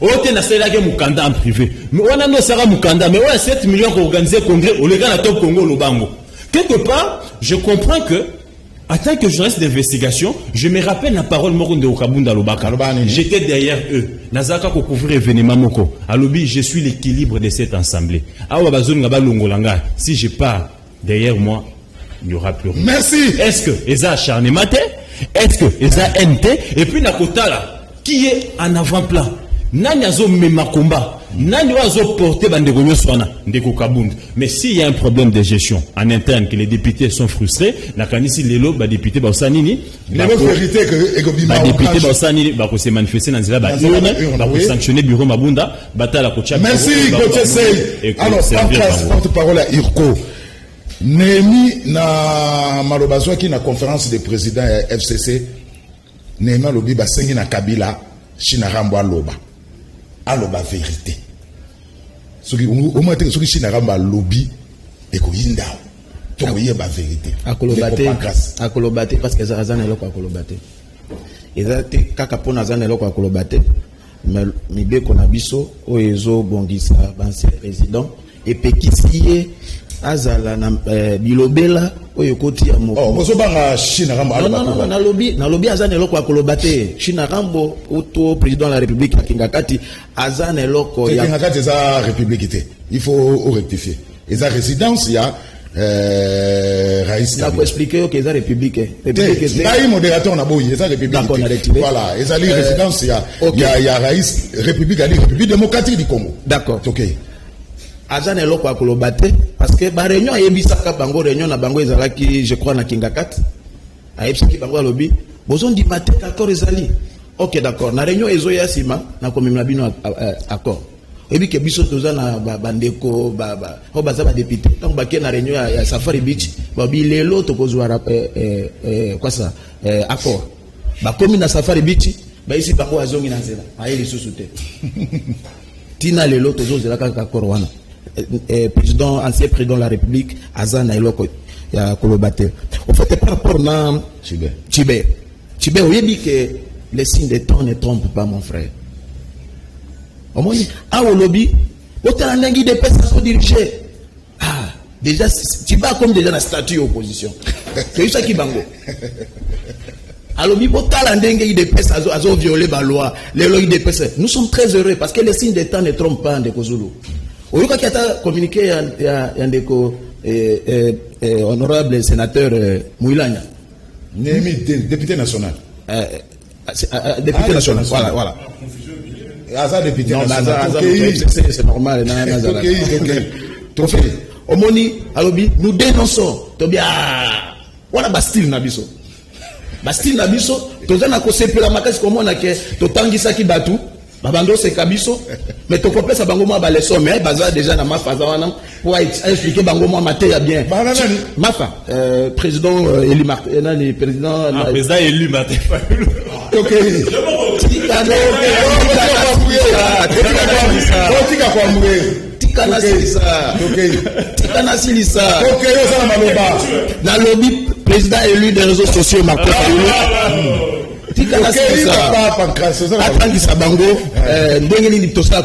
Ote na sela ke mukanda en privé. Mais on a no sera mukanda, mais on a 7 millions pour organiser congrès au Lega na top Congo Lobango. Quelque part, je comprends que en tant que journaliste d'investigation, je me rappelle la parole Moronde de Okabunda Lobaka. J'étais derrière eux. Nazaka ko couvrir événement moko. Alobi, je suis l'équilibre de cette assemblée. Awa bazon ngaba longolanga. Si je pars derrière moi, il n'y aura plus rien. Merci. Est-ce que Eza acharné maté? Est-ce que Eza NT? Et puis Nakota là, qui est en avant-plan? Nani azo mema combat? Nani azo porter bandeko nyoswana ndeko Kabunda? Mais s'il y a un problème de gestion en interne que les députés sont frustrés, na kanisi lelo ba député ba osanini, la vérité que Egobima ba député ba osanini ba ko se manifester dans la ba ko sanctionner bureau Mabunda, batala ko tcha. Merci Gauthier Sey. Alors porte-parole à Irko. Nemi na malobazwa ki na conférence des présidents FCC, Nemi lobi ba sengi na Kabila Chinarambo aloba vérité. Soki au moins soki Chinarambo lobby et ko yindao. To ko yeba vérité. Akolobate parce que Zarazan est là pour akolobate. Ezate kaka pona zana eloko akolobate. Mais mibe kona biso oyezo bongisa banse président et pekisiye azala na bilobela oyo koti ya moko. Oh, bozo banga Chinarambo aloba. Non, na lobby azana eloko akolobate. Chinarambo auto président de la République ya Kingakati azana eloko ya Kingakati za république. Il faut rectifier. Eza résidence ya Raïs Kabila. Expliquer que c'est république. Là, modérateur on a beau, c'est république. Voilà, ils allaient résidence il y a Raïs République démocratique du Congo. D'accord. OK. Azan eloko akolobate parce que ba réunion yebisaka bango réunion na bango ezalaki je crois na Kingakat. Ayebisaki bango lobby, bozon di matek accord ezali. OK, d'accord. Na réunion ezoya sima na komemela bino accord. Et puis que biso toza na bandeko o baza ba député tant ba ke na réunion ya Safari Beach ba bilelo to kozwa quoi ça accord ba komi na Safari Beach ba isi bango azongi na nzela ayeli susute tina lelo tozo zela ka accord wana président ancien président de la République azana eloko ya kolobate au fait par rapport na Tibé oyebi que les signes de temps ne trompent pas mon frère. Au lobby, autant un de personnes dirigées. Ah, déjà, tu vas comme déjà la statue opposition. C'est ça qui bango. À lobby, autant un de personnes ont violé la loi, les lois de personnes. Nous sommes très heureux parce que les signes de temps ne trompent pas de Kozulu. Au lieu qu'il y a communiqué honorable sénateur Mouilania. Député national. Député national, voilà. Député c'est normal. Omoni, alobi, nous dénonçons. Tobia, voilà Bastille Nabiso. Bastille Nabiso, tozana ko sepela makasi comme on a que totangisa ki batu, babando se kabiso, mais to kopesa bango ma ba leçon mais baza déjà na mafa za wana pour expliquer bango ma maté ya bien. Mafa, président Eli Martin, président élu Martin. OK. Na lobby président élu des réseaux sociaux Marco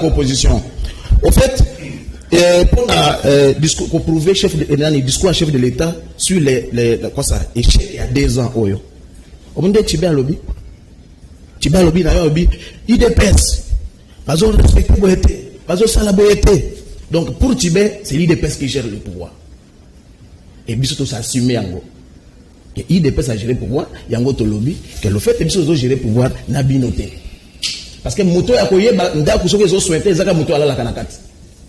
opposition. Au fait, pour prouver discours à chef de l'État sur les quoi ça échec il y a 2 ans oyo. Au monde Tibé lobby na lobby IDPS bazo respecter boyete bazo sala boyete. Donc pour Tibé c'est l'IDPS qui gère le pouvoir et biso to s'assumer yango que IDPS a géré le pouvoir yango to lobby que le fait que biso zo gérer le pouvoir na binoté parce que moto ya koyeba ndako soki zo souhaiter zaka moto ala la kanakati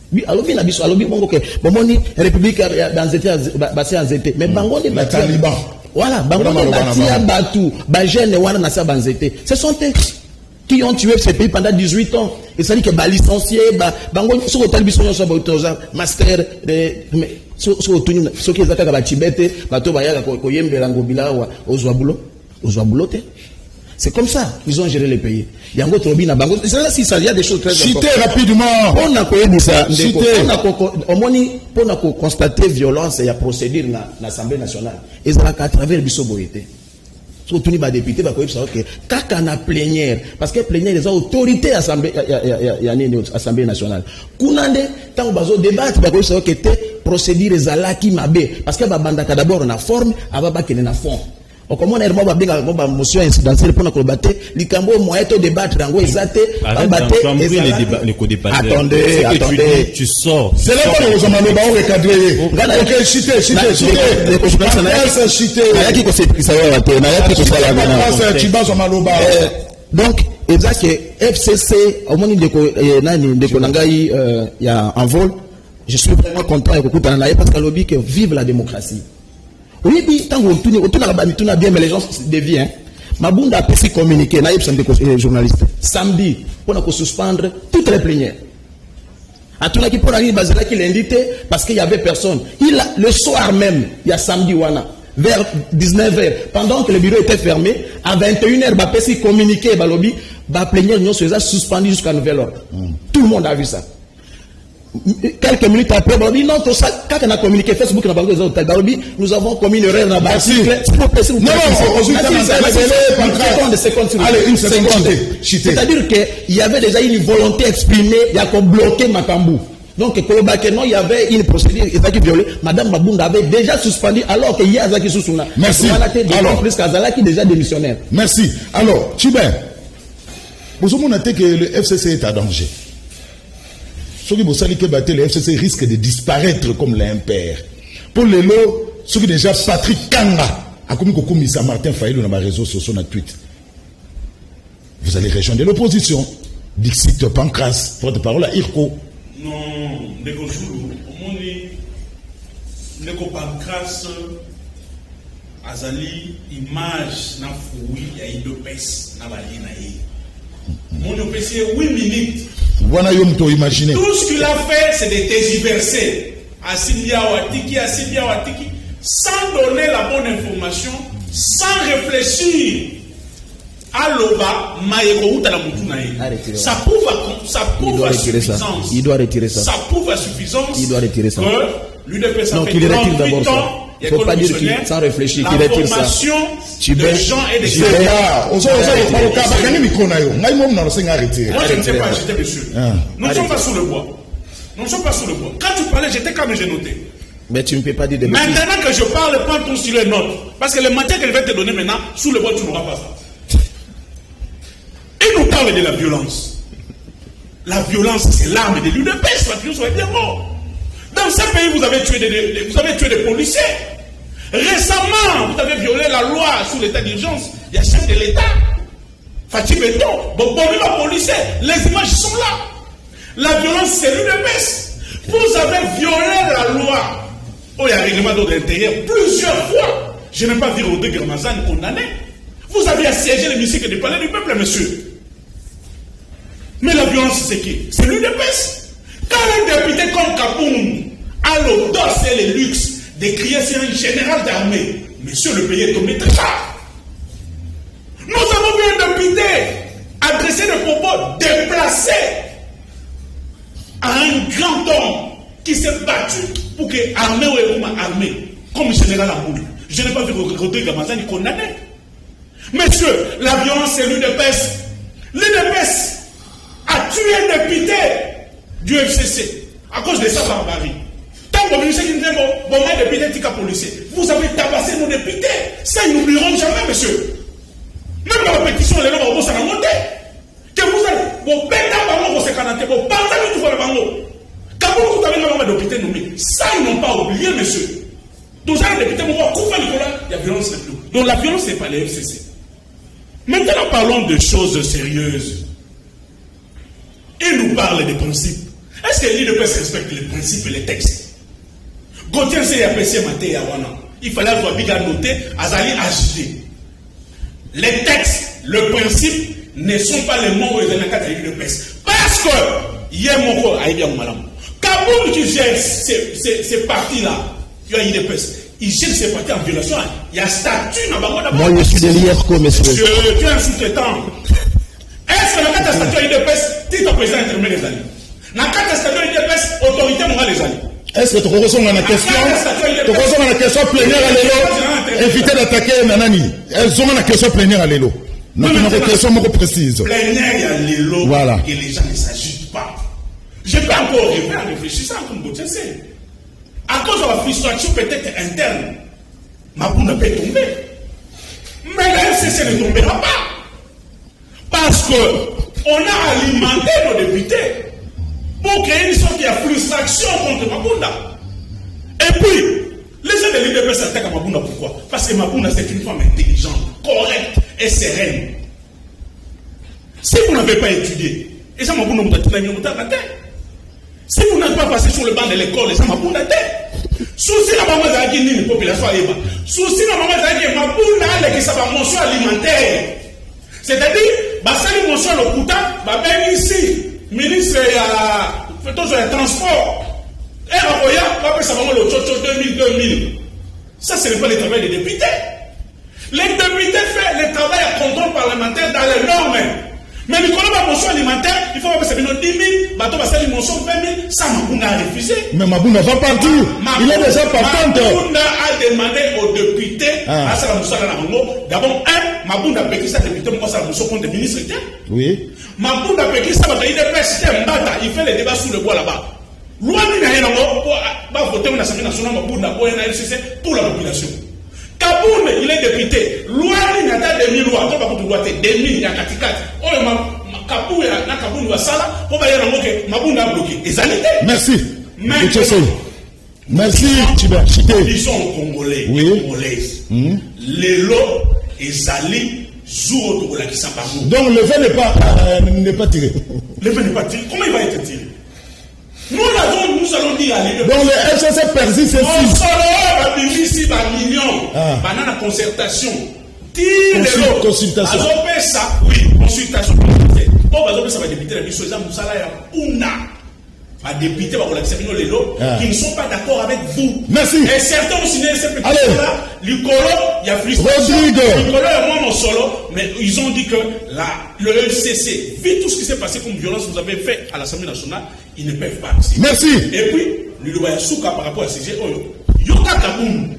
bi alobi na biso alobi bongo que bomoni république dans état basé en zété mais bango ni ba taliban. Voilà, ce sont eux qui ont tué ce pays pendant 18 ans. Et ça dit que licenciés, master, ceux qui c'est comme ça qu'ils ont géré le pays. Il y a des choses très importantes. Citez rapidement. On a connu ça. On a constaté violence et il y a procédure dans l'Assemblée nationale. Et ça à travers le bisoboïté. Surtout les députés, quand on a plénière, parce que plénière, les autorités Assemblée nationale. Kounande, quand on va débattre, il faut que procédure zalaki mabé. Parce que d'abord on a forme, avant qu'il y ait fond. Comment on a bien la motion incidentielle pour nous battre, les cambos moyen de débattre, rango exaté, attendez, tu sors. C'est là que nous avons le recadrer. OK, chité. Donc, exact que FCC, au moment il y a un vol, je suis vraiment content parce que lobby que vive la démocratie. Oui, tant qu'on a bien, mais les gens dévient. Mabunda a pu communiquer, naïf sont des journalistes. Samedi, on a suspendre toutes les plénières. À tout qui pour aller basé qui l'invité parce qu'il y avait personne. Le soir même, il y a samedi wana. vers 19h. Pendant que le bureau était fermé, à 21h, Bapesi communiqué, Balobi, plénière Union Suéza suspendu jusqu'à nouvel ordre. Tout le monde a vu ça. Quelques minutes après, Balobi, non, tout ça, quand on a communiqué Facebook, Balobi, nous avons commis une erreur dans la base. S'il vous plaît. Allez, une seconde. C'est-à-dire qu'il y avait déjà une volonté exprimée, il y a qu'on bloqué Makambu. Donc, il y avait une procédure qui violée. Madame Mabunda avait déjà suspendu alors qu'il y a Azaki Sousouna. Merci. Alors, plus qu'Azala qui est déjà démissionnaire. Merci. Alors, Chibin, vous avez noté que le FCC est à danger. Ceux qui vous savez que le FCC risque de disparaître comme l'impère. Pour les lots, ceux qui déjà Patrick Kanga, a commis Kokumisa Martin Fayelou dans ma réseau social, dans tweet. Vous allez rejoindre l'opposition. Dixit Pancras, porte-parole à Irko. Non, Ndeko Zulu, Ndeko Pancras, Azali, image, na foui, ya idopes, na balina yi. Mon opécie 8 minutes. Voilà, vous imaginez. Tout ce qu'il a fait, c'est de tergiverser. Asibia Watiki, sans donner la bonne information, sans réfléchir. Aloba, ça prouve à suffisance. Il doit retirer ça. Ça prouve à suffisance. Il doit retirer ça. Que l'UDPS non, qu'il retire d'abord ça. Il ne faut pas dire qu'il, sans réfléchir, qu'il retire ça. De gens et des Moi, je ne sais pas, j'étais monsieur. Nous ne sommes pas sous le bois. Nous ne sommes pas sous le bois. Quand tu parlais, j'étais comme j'ai noté. Mais tu ne peux pas dire des bêtises. Maintenant que je parle, prends ton stylo et note. Parce que le matin qu'elle va te donner maintenant, sous le bois, tu n'auras pas ça. Et nous parle de la violence. La violence, c'est l'arme de l'UDPS. La violence est bien mort. Dans ce pays, vous avez tué des policiers. Récemment, vous avez violé la loi sous l'état d'urgence. Il y a chef de l'État. Fatih Beton, bon, les policiers. Les images sont là. La violence, c'est l'UDPS. Vous avez violé la loi. Oh, il y a un règlement d'ordre intérieur plusieurs fois. Je n'ai pas vu Rodrigue Ramazan condamné. Vous avez assiégé l'hémicycle du palais du peuple, monsieur. Mais la violence, c'est qui? C'est l'UDPS. Quand un député comme Kaboum a l'audace et le luxe de crier sur un général d'armée, monsieur, le pays est tombé très tard. Nous avons vu un député adresser des propos déplacés à un grand homme qui s'est battu pour que armée ou armée, comme général Amoul. Je n'ai pas vu Rodrigue Ramazani condamné. Monsieur, la violence, c'est l'UDPS. L'UDPS a tué un député du FCC à cause de sa barbarie. Tant que vous avez député tika policier, vous avez tabassé nos députés. Ça, ils n'oublieront jamais, monsieur. Même dans la pétition, les gens vont s'en monter. Que vous avez vos bêtas, vos sécanatés, vos pantalons, tout le bango. Quand vous avez un député nommé, ça, ils n'ont pas oublié, monsieur. Donc, ça, les députés vont voir Koufa Nicolas, il y a violence là-dedans. Donc, la violence, ce n'est pas les FCC. Maintenant, parlons de choses sérieuses. Il nous parle des principes. Est-ce que l'UDPS respecte les principes et les textes? Gauthier s'est apprécié Maté et Awana. Il fallait avoir bien noté, Azali agité. Les textes, le principe, ne sont pas les mots où ils ont à l'UDPS. Parce que, hier, mon corps a été en malam. Kaboum qui gère ces partis-là, il y a l'UDPS. Il gère ces partis en violation. Il y a statut dans le monde. Moi, je suis de l'IRCO, monsieur. Monsieur, tu es un sous-traitant. Est-ce que la carte statut l'UDPS, tu es un président intermédiaire des alliés? La carte statut l'UDPS, autorité morale des alliés. Est-ce que tu reçois la question plénière à l'élo? Éviter d'attaquer Nanani. Elles ont la question plénière à l'élo. Nous avons une question précise. Plénière à l'élo. Voilà. Et les gens ne s'agitent pas. Je peux encore arriver à réfléchir ça comme Gauthier. À cause de la frustration peut-être interne, Mabounda peut tomber. Mais la FCC ne tombera pas. Parce qu'on a alimenté nos députés pour créer une sorte de frustration contre Mabounda. Et puis, les gens de l'UDPS s'attaquent à Mabounda. Pourquoi? Parce que Mabounda, c'est une femme intelligente, correcte et sereine. Si vous n'avez pas étudié, et ça Mabounda vous a mis la tête. Si vous n'êtes pas passé sur le banc de l'école, les gens Mabounda tête. Souci la maman a dit une population alimentaire. Souci la maman a dit Mabounda qui ça va mention alimentaire. C'est-à-dire, basali mention le Kouta, ben ici, ministre des Transports. Et Raboya, ça va le Tchocho 2000. Ça, ce n'est pas le travail des députés. Les députés font le travail à contrôle parlementaire dans les normes. Mais Nicolas Mabosso alimentaire, il faut avoir 10 000, bateau va faire une motion 20 000, ça Mabounda a refusé. Mais Mabounda va partir. Il est déjà partant. Mabounda a demandé aux députés à ça la Moussa d'abord, Mabounda a pété sa député, moi ça la Moussa contre le ministre. Oui. Mabounda a pété sa bataille de presse, il fait les débats sous le bois là-bas. Loi n'a rien à voter une assemblée nationale Mabounda pour la LCC pour la population. Kaboun, il est député. Loi n'a pas de 1000 lois. Donc, pas de loi, 2000, il y a 4. Oh, Kaboun, il y a ça. On va y aller en Maboun a bloqué. Merci. Merci, Tibet. Ils sont congolais. Oui. Congolaises. Les lots, ils allaient jour de la qui s'apparent. Donc, le vin n'est pas tiré. Le vin n'est pas tiré. Comment il va être tiré? Nous allons dire à l'idée. Donc le FCC persiste ici. Banana concertation. Consultation. Oui, consultation. Bon, ça va député la mission. À député, qui ne sont pas d'accord avec vous. Merci. Et certains ont signé ces pétitions-là. Licolo, il y a frustration. Licolo et moi, mon solo, mais ils ont dit que le LCC, vu tout ce qui s'est passé comme violence que vous avez fait à l'Assemblée nationale, ils ne peuvent pas. Merci. Et puis, Souka par rapport à CG, Yoka Kaboum,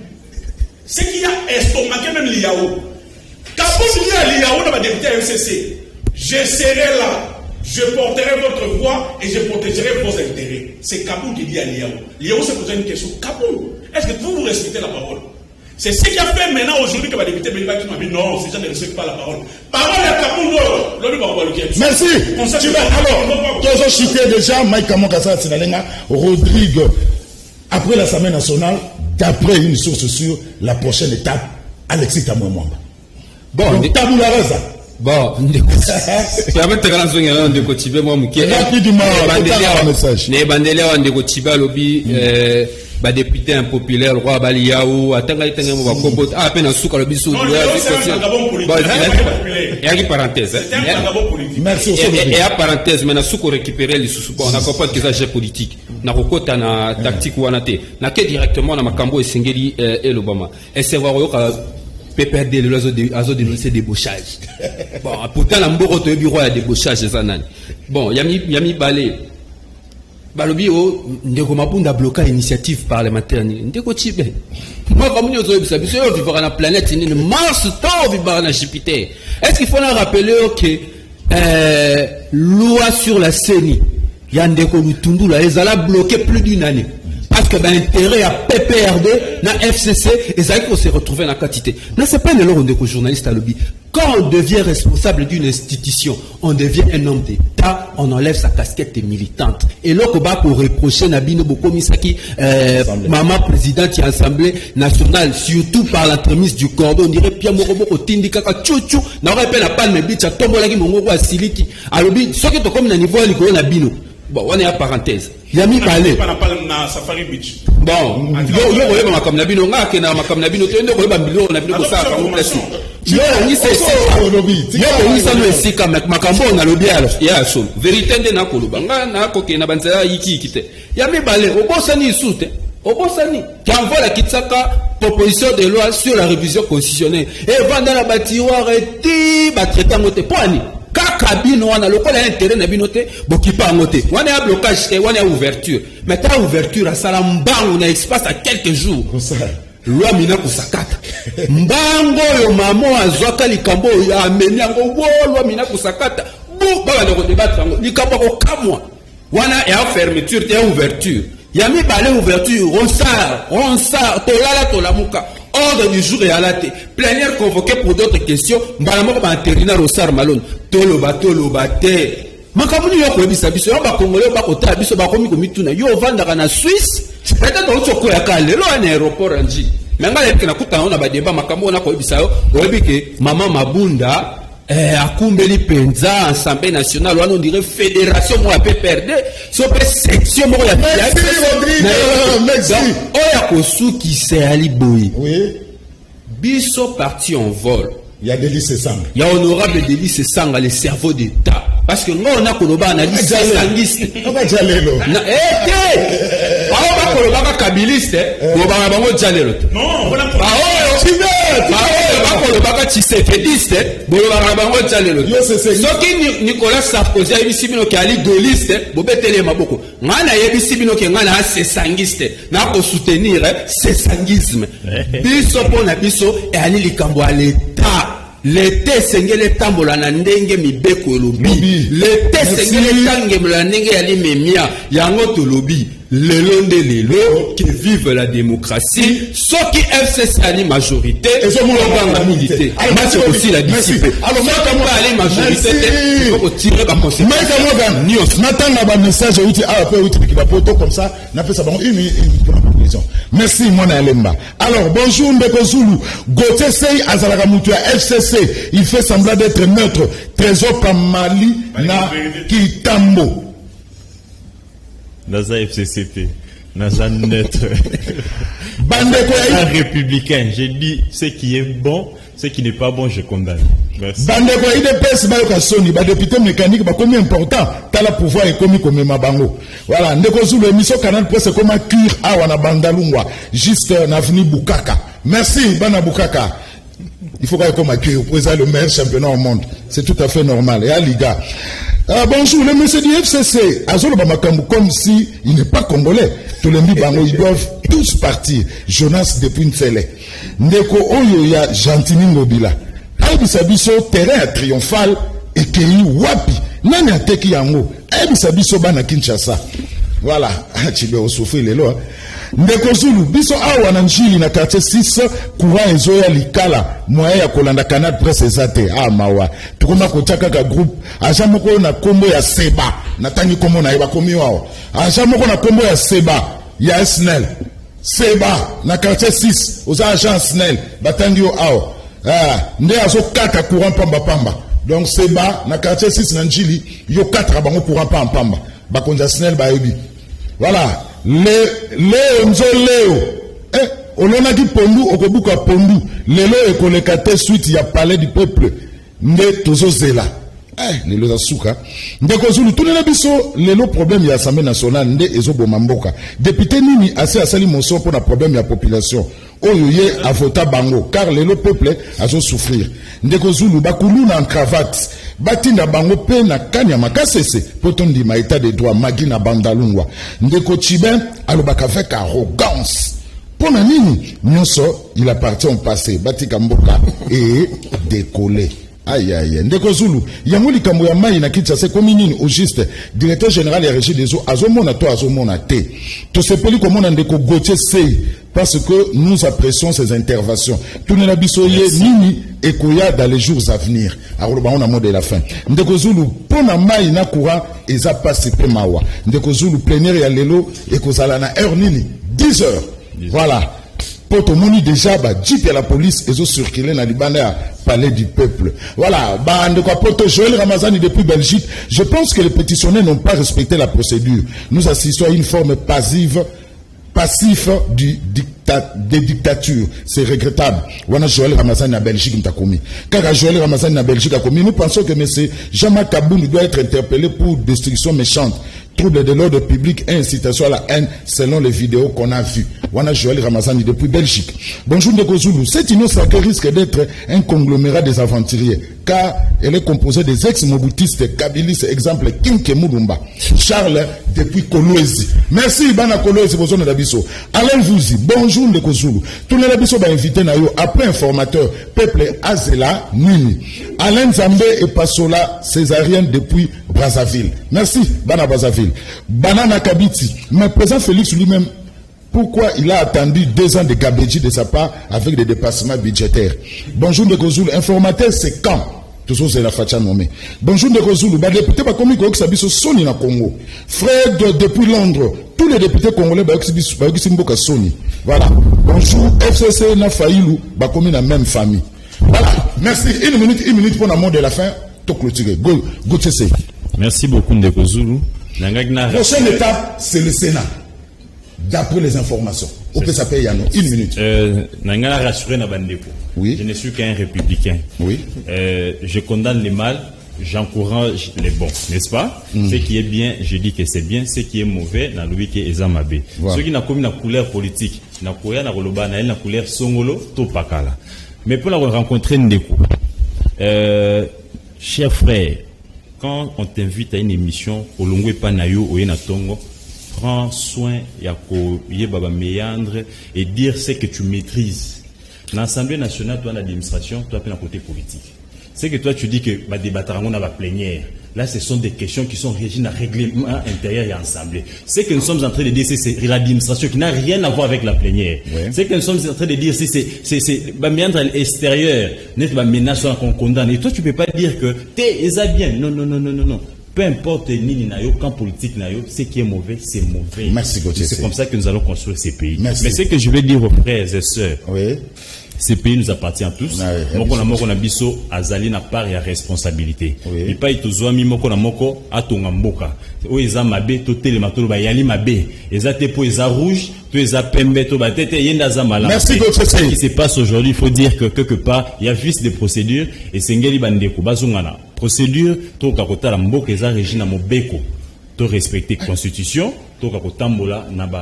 ce qui a estomaqué même l'IAO. Kaboum, il y a l'IAO dans ma député LCC. Je serai là. Je porterai votre voix et je protégerai vos intérêts. C'est Kaboul qui dit à l'IAO. L'IAO se pose une question. Kaboul, est-ce que vous respectez la parole? C'est ce qui a fait maintenant aujourd'hui que ma députée Béliba qui m'a dit non, ces gens ne respectent pas la parole. Parole à Kaboul, merci. Alors, toujours cité déjà Mike Kamokasa Sinalenga, Rodrigue, après l'Assemblée nationale, d'après une source sûre, la prochaine étape, Alexis Tamouemouamba. Bon, Taboula Raza. Bon, permettre que nous ayons des côtés moi muké. Les bandeliers ont des côtés lobby député impopulaire roi Baliaou atanga itanga mo bakombo à peine en souka lobby sous. Et à parenthèse. Merci. Et à parenthèse mais na souko récupérer les sous on a compris que ça j'ai politique. Na kokota na tactique wana te. Na ke directement na makambo esengeli et l'Obama. Et c'est voir PPRD le azo dénoncer débauchage. Bon, pourtant la mboko to bureau ya débauchage ça nani. Bon, yami balé. Balobi o ndeko mapunda bloquer initiative parlementaire ni. Ndeko chibe. Moi comme nous zo biso vivre na planète ni Mars to vivre na Jupiter. Est-ce qu'il faut nous rappeler que loi sur la CENI ya ndeko Lutundu la ezala bloqué plus d'une année. Parce que l'intérêt à PPRD, na FCC, et ça qu'on s'est retrouvé dans la quantité. Non, c'est pas une loi de journaliste à lobby. Quand on devient responsable d'une institution, on devient un homme d'État, on enlève sa casquette militante. Et là, on va pour reprocher Nabino Bokomisaki, maman présidente de l'Assemblée nationale, surtout par l'entremise du cordon, on dirait Pierre Morobo, Tindikaka, Tchouchou, n'aurait pas la palme, bitch, à Tombolagi, Mongo, à Siliki. À lobby, ce qui est comme un niveau à l'Ico, Nabino. Bon, on est à parenthèse. Yami Balé. Bon, yo ma comme Nabino nga ke na ma comme Nabino to ndo ko ba mbilo na bino ko sa ka mo place. Yo ni c'est yo ni ça no esika makambo na lobby alo. Ya so. Vérité nde na ko loba nga na ko ke na banzela yiki kite. Yami Balé, obosani sute. Obosani qui envoie la Kitsaka proposition de loi sur la révision constitutionnelle. Et vanda la batiroir et ba traiter ngote poani. Kaka bino wana lokola intérêt na bino te bokipa ngote wana ya blocage te wana ya ouverture mais ta ouverture à sala mbango na espace à quelques jours loi mina kusakata mbango yo mamo azwaka likambo ya ameni yango loi mina kusakata bu ba na ko débattre yango likambo ko kamwa wana ya fermeture te ya ouverture ya mi balé ouverture on sort to la muka. Ordre du jour et à la tête. Plénière convoquée pour d'autres questions. Mbalamoko ba intérina Rosar Malone. Toloba te. Makamuni yo ko bisa biso yo ba Congolais ba ko ta biso ba komi ko mituna yo vanda kana Suisse. Peut-être on tsoko ya kale lo na aéroport anji. Menga le kana kuta on ba débat makambo na ko bisa yo. Oyebi ke mama Mabunda akumbeli penza Assemblée nationale on dirait fédération moi PPRD so pe section mo ya merci oya kosuki c'est Ali Boy oui biso parti en vol il y a Délice Sanga il y a honorable Délice Sanga le cerveau d'état parce que on a koloba analyse sangiste on va jalelo na bakolo baka kabiliste bobanga bango jalelo Non, voilà bakolo baka tshisekediste bobanga bango jalelo soki Nicolas Sarkozy ayebisi bino ke ali gaulliste bobetele maboko ngana yebisi bino ke ngana asesangiste na ko soutenir sesangisme biso pona biso e ali likambo ya l'État. L'été sengele tambola na ndenge mibeko lobi. L'été sengele tangemla ndenge yali memia yango to lobi. Lelo nde lelo qui vive la démocratie. Soki FCC ali majorité et so mo banga milité. C'est aussi la discipline. Alors moi comme ali majorité il faut tirer la conséquence. Mais Morgan news natanga ba message uti après uti ki ba poto comme ça na fait ça bon une conclusion. Merci Mona Elemba. Alors bonjour Ndeko Zulu. Gauthier Sey azalaka mutu ya FCC. Il fait semblant d'être neutre. Trésor Pamali na Kitambo. Naza FCCT. Naza neutre. Bandeko ya républicain. J'ai dit ce qui est bon, ce qui n'est pas bon, je condamne. Merci. Bandeko ya IDPS bayoka soni, ba député mécanique ba combien important, tala pouvoir économique comme mabango. Voilà, Ndeko Zulu émission Canal Presse comme cuire awa na Bandalungwa, juste na avenue Bukaka. Merci Bana Bukaka. Il faut qu'on accueille au président le meilleur championnat au monde. C'est tout à fait normal. Et à Liga. Bonjour, le monsieur du FCC. Azolo Bamakambu, comme si il n'est pas congolais. Tous les Mibango, ils doivent tous partir. Jonas depuis Ntsele. Ndeko Oyo ya Gentini Mobila. Abisabiso, terrain triomphal, et Kei Wapi. Nani ateki yango. Abisabiso Bana Kinshasa. Voilà. Chibe osouffri les lois. Ndeko Zulu, biso awa na njili na quartier 6, courant ezoya likala, moya ya kolanda Canal Presse ezate, mawa. Tukoma kochaka ka groupe, aja moko na kombo ya Seba, natangi kombo na eba komi wao. Aja moko na kombo ya Seba, ya SNEL. Seba, na quartier 6, oza agent SNEL, batangi yo ao. Nde azo kata courant pamba pamba. Donc Seba, na quartier 6 na njili, yo kata bango courant pamba pamba. Bakonja SNEL ba ebi. Voilà. Léo olona ki pondu okobuka pondu lelo ekolekate suite ya palais du peuple nde tozozela lelo za suka Ndeko Zulu tunela biso lelo problème ya Assemblée nationale nde ezoboma mboka député nini assez asali moso pour na problème ya population oyo ye avota bango car lelo peuple azo souffrir Ndeko Zulu bakulu na cravate batinda bango pe na kanya makasese potondi ma état de droit magina Bandalungwa Ndeko Chiben alobaka avec arrogance pona nini nyonso il appartient au passé batika mboka et décoller. Aïe aïe, Ndeko Zulu, yango likambo ya mai na Kinshasa komi nini au juste directeur général ya régie des eaux azomona to azomona te. To sepeli komona Ndeko Gauthier Sey parce que nous apprécions ses interventions. Tunela biso ye nini ekoya dans les jours à venir. Alors on a mot de la fin. Ndeko Zulu pona mai na courant eza passe pe mawa. Ndeko Zulu plénière ya lelo ekozala na heure nini 10 heures. Voilà. Poto moni déjà ba jeep ya la police ezo circuler na libanda palais du peuple. Voilà, bah de quoi poto Joël Ramazani depuis Belgique. Je pense que les pétitionnaires n'ont pas respecté la procédure. Nous assistons à une forme passif des dictatures. C'est regrettable. Wana Joël Ramazani à Belgique m'takomi. Car Joël Ramazani à Belgique a commis. Nous pensons que M. Jean-Marc Kaboun doit être interpellé pour destruction méchante, trouble de l'ordre public et incitation à la haine selon les vidéos qu'on a vues. Wana Joël Ramazani depuis Belgique. Bonjour Ndeko Zulu. Cette union sacrée risque d'être un conglomérat des aventuriers car elle est composée des ex-moboutistes, kabilistes, exemple Kinke Moulumba, Charles depuis Kolwezi. Merci Bana Kolwezi, besoin de Dabiso. Alain Vouzi, bonjour Ndeko Zulu. Tout le Dabiso va inviter Nayo après informateur, peuple Azela Nini. Alain Zambé et Pasola Césarien depuis Brazzaville. Merci Bana Brazzaville. Bana Nakabiti, mais président Félix lui-même, pourquoi il a attendu 2 ans de gabégie de sa part avec des dépassements budgétaires? Bonjour Ndeko Zulu, informateur c'est quand? Toujours c'est la facha nommé. Bonjour Ndeko Zulu, bah député ba komi ko sabiso soni na Congo. Fred depuis Londres, tous les députés congolais ba mboka soni. Voilà. Bonjour FCC na Faïlou, ba komi na même famille. Voilà. Merci. Une minute pour la mot de la fin. To clôturer. Go Sey. Merci beaucoup Ndeko Zulu. Prochaine étape, c'est le Sénat. D'après les informations. On peut s'appeler Yano. 1 minute. Nangala rassuré na bandeko. Oui. Je ne suis qu'un républicain. Oui. Je condamne le mal. j'encourage les bons, n'est-ce pas? Ce qui est bien, je dis que c'est bien. Ce qui est mauvais, na loubi que ezamabe. Ceux qui n'a commis la couleur politique, na koya na koloba na la couleur songolo, to pakala. Mais pour la rencontrer Ndeko, cher frère, quand on t'invite à une émission, au Longwe Panayo, au Yenatongo, prends soin, yako yebaba méandre et dire ce que tu maîtrises. L'Assemblée nationale, toi, l'administration, toi, un côté politique. C'est que toi, tu dis que bah, débattre on a la plénière. Là, ce sont des questions qui sont régies dans le règlement intérieur et assemblée. Ce que nous sommes en train de dire, c'est l'administration qui n'a rien à voir avec la plénière. Ouais. Ce que nous sommes en train de dire, c'est bah, méandre extérieur, n'est-ce pas, menace qu'on condamne. Et toi, tu peux pas dire que t'es bien. Non. Peu importe ni nayo, quand politique nayo, ce qui est mauvais, c'est mauvais. Merci, Gauthier. C'est comme ça que nous allons construire ces pays. Merci. Mais ce que je veux dire aux frères et sœurs, oui. Ces pays nous appartiennent tous. Moko na moko na biso azali na part ya responsabilité. Et pas itozwami moko na moko atonga mboka. O eza mabe to telema to ba yali mabe. Eza te po eza rouge, to eza pembe to ba tete yenda za mala. Merci Gauthier. Ce qui se passe aujourd'hui, il faut dire que quelque part il y a vice de procédure et sengeli bandeko bazungana. Procédure to kakota la mboka eza régina mobeko. To respecter constitution.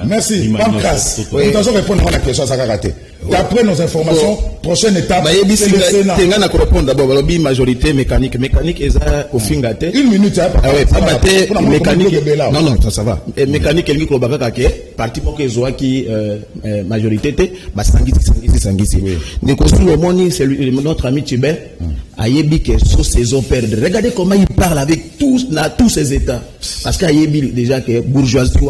Merci. Pancras. Nous allons répondre à la question à raté. D'après nos informations, prochaine étape, c'est le Sénat. Tu as répondre d'abord, la majorité mécanique. Mécanique est au fin gâté. Une minute, hein. Ah ouais, pas mécanique. Non, ça va. Mécanique, elle dit que parti pour que soit qui majorité, bah sangisi. Mais quand le monde, c'est notre ami Tibet, Ayebi que sous saison perdre. Regardez comment il parle avec tous ces États. Parce qu'Ayebi déjà que bourgeoisie.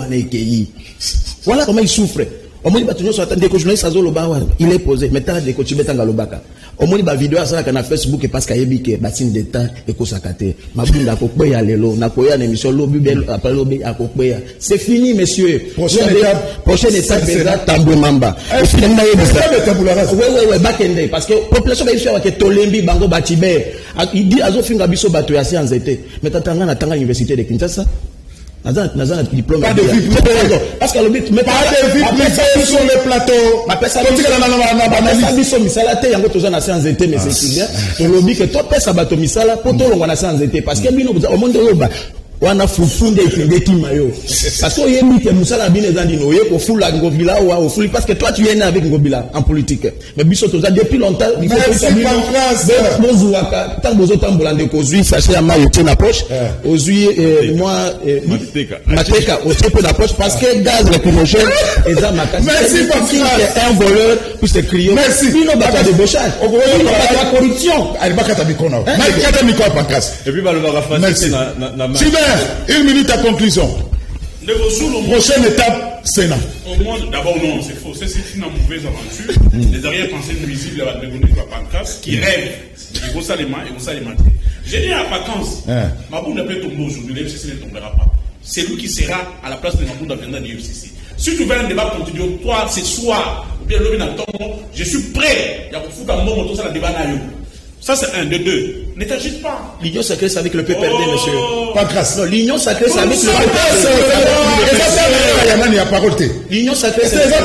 Voilà comment il souffre. Au moins, il est posé. Maintenant, des coachs dans le bac. Au moins, il vidéo ça sur Facebook parce qu'il y a des bassins d'État et que ça kate. Mabunda kokoya lelo, na koya na émission lobi bel après lobi akokoya. C'est fini, messieurs. Prochaine étape, c'est là Tambou Mamba. Ouais, bakende parce que population va ici avec Tolembi Bango Batibe. Il dit azo finga biso bato ya science été. Mais tanga na tanga université de Kinshasa. Nazan diplôme. Pas de vie privée. Parce que le but, mais pas de vie privée sur le plateau. Ma personne, misala te yango toza na science été mais c'est bien. Le but que toi pesa bato misala pour toi on a science été parce que bino au monde loba wana fufunde ikendeki mayo. Parce que yemi ke musala bine zandi no ye ko fula ngobila wa ofuli parce que toi tu es né avec ngobila en politique. Mais biso toza depuis longtemps il faut que bozuaka tant bozo tambola ndeko zui sachet ya mayo te na poche ozui moi mateka au peu na poche parce que gaz lacrymogène et ça makasi. Merci Pascal. Un voleur puis c'est crier. Merci. Bino bata débauchage. La corruption. Elle va kata micro na. Kata micro Pancras. Et puis le va na une minute à conclusion. Prochaine étape, Sénat. Au moins, d'abord, non, c'est faux. C'est une mauvaise aventure. Les arrière-pensées nuisibles à la Pancras qui rêvent. Ils vont s'alimenter. J'ai dit à Vacances, Mabounda peut tomber aujourd'hui, l'FCC ne tombera pas. C'est lui qui sera à la place de Mabounda viendra de l'FCC. Si tu veux un débat continu, toi, ce soir, ou bien le je suis prêt. Il y a beaucoup de monde autour de la débat. Ça, c'est un de deux. Ne t'agite pas. L'union sacrée, c'est avec le PPRD, monsieur. Pancras. Non, l'union sacrée, c'est avec le PPRD. Il y a parole. L'union sacrée, c'est avec le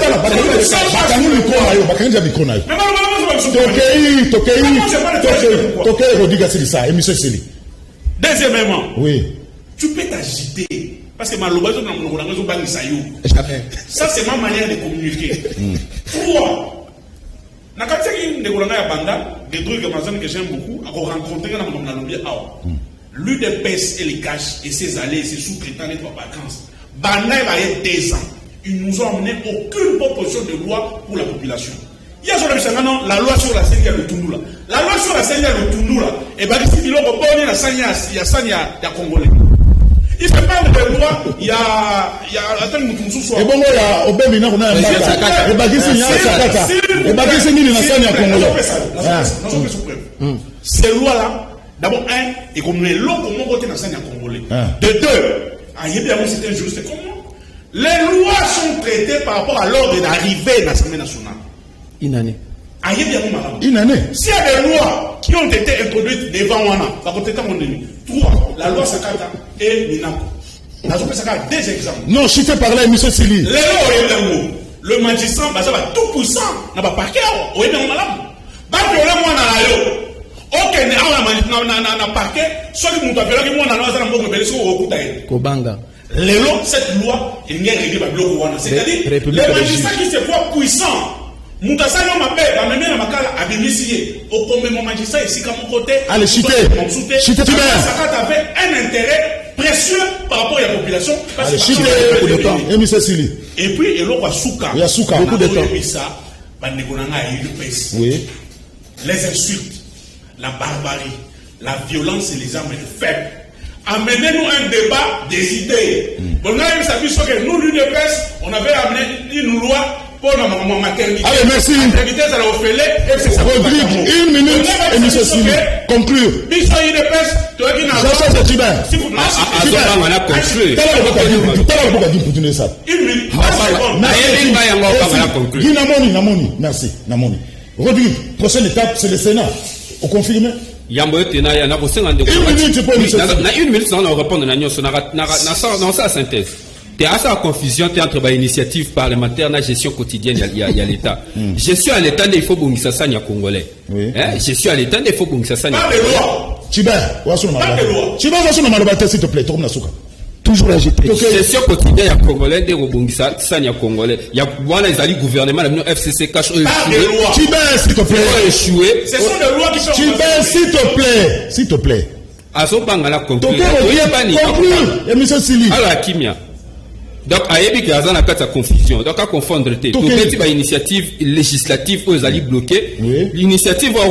PPRD. Deuxièmement, oui. Tu peux t'agiter. Parce que ma lobazo n'a pas ça, c'est ma manière de communiquer. Pourquoi? Des trucs que j'aime beaucoup, à rencontrer l'UDPS et les caches et ses allées, ses sous-traitants d'être en vacances. Banda va être 2 ans. Ils nous ont amené aucune proposition de loi pour la population. Il y a la loi sur la Seigneur le Tundula. La loi sur la Seigneur le Tundula. Et bien, si il y a la Sanya, il y a Sanya, il y a Congolais. Il fait pas de loi, il y a attends nous sommes. Et bon il y a Obemina on a un et bagisi nya sakata. Et bagisi ni na Sanya Congolais. Ces lois là, d'abord et comme les lois comment côté na Sanya Congolais. De deux, c'est un juriste comment les lois sont traitées par rapport à l'ordre d'arrivée de l'Assemblée nationale. Une année. Une année. S'il y a des lois qui ont été introduites devant Wana, ça va être mon demi. 3, la loi Sakata et Minako. Nous avons fait 2 exemples. Non, je t'ai parlé, M. Sili. Les lois, le magistrat, ça va tout puissant, n'a pas parquet, ou est bien malade. Bah, on a moi dans la Ok, na parquet, soit que mon appel, moi, on a un bon rebelle sur le Kobanga. Cette loi, il n'y a rien de bloc. C'est-à-dire, les magistrats qui se voient puissants, Moutassa yon m'appelle, la même na makala a bénéficié. Au combien mon magistrat ici comme côté. Allez, chité. Chité, tu avait un intérêt précieux par rapport à la population. Allez, chité, beaucoup de temps. Et monsieur Sili. Et puis, il y a Souka. Il y a Souka, beaucoup de temps. Oui. Les insultes, la barbarie, la violence et les armes faibles. Amenez-nous un débat des idées. Bon, on a vu ça, que nous, l'UDPS, on avait amené une loi. Allez, merci. Rodrigue, 1 minute et nous sommes conclure. Merci. Rodrigue, prochaine étape, c'est le Sénat. Vous confirmez? Une minute, on va répondre à sa synthèse. Il y a une confusion entre l'initiative parlementaire et la gestion quotidienne il y a l'État. Gestion à l'État, il faut que ça soit Congolais. Gestion à l'État, il faut que ça soit Congolais. S'il te plaît, toujours agité. Gestion quotidienne à Congolais, des rebondissements Congolais. Il y a un gouvernement, le FCC cache s'il te plaît. Échoué. Ce sont des lois qui sont s'il te plaît. Azobanga conclure. Monsieur Sili. Alors, Kimia. Donc, il y a une confusion. Donc, à confondre, il y a une initiative législative où ils allaient bloquer. L'initiative, il y a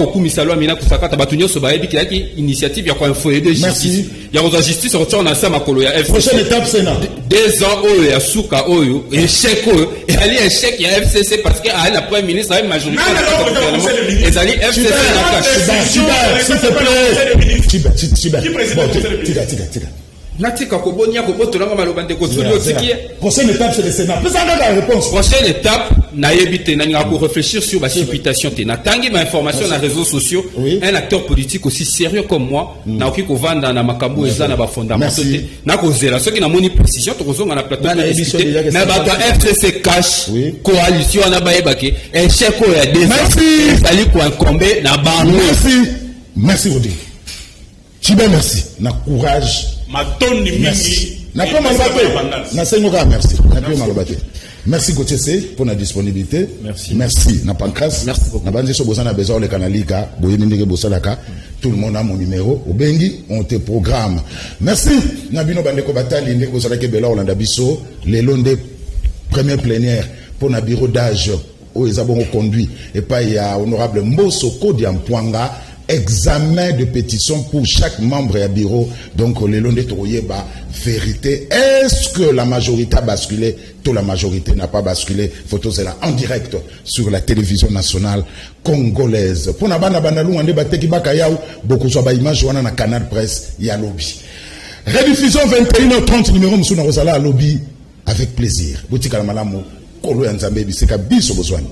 une initiative, il y a un foyer de justice. Il y a une justice, on a ça, prochaine étape, Sénat. 2 ans, il y a Souka, échec, il y a échec, il y a FCC parce qu'il y a la première ministre, il y a une majorité. Il y a FCC, s'il te plaît. Natika Kobonia Kobotola Malobande Kotsuli. Prochaine étape, c'est le Sénat. Vous avez la réponse. Prochaine étape, Naïbite, Nanga pour réfléchir sur la supputation. Tangi ma information dans les réseaux sociaux. Un acteur politique aussi sérieux comme moi, n'a aucun qu'on dans la Makambo et ça n'a pas fondamental. N'a causé là. Ceux qui n'ont pas de précision, tu reçois dans la plateforme. Mais bah, FCC cash, coalition, on a baébake, un chèque, il y a des. Merci. Salut pour incomber, n'a pas. Merci, Rodrigue. Chiba, merci. N'a courage. Merci. Merci Gauthier C pour la disponibilité. Merci. Na Pancras. Merci beaucoup. Tout le monde a mon numéro. Au Bengi, on te programme. Merci. Nabino Bandeko Batali, Ndeko Zalake Bela Olanda Bisso, les londes première plénière pour na bureau d'âge où ils ont conduit. Et pas il y a honorable Mbosoko Diampouanga. Examen de pétition pour chaque membre et bureau. Donc, les longs de vérité. Est-ce que la majorité a basculé? Toute la majorité n'a pas basculé. Photo, c'est là en direct sur la télévision nationale congolaise. Pour na bana banalou, on débat qui bakayaou, beaucoup soit ba image, on a Canal Presse, il y a lobby. Rediffusion 21h30, numéro Moussou Rosala à lobby, avec plaisir. Boutika la malamo, Kolo Yanzambe, Biseka, Biso Boswani.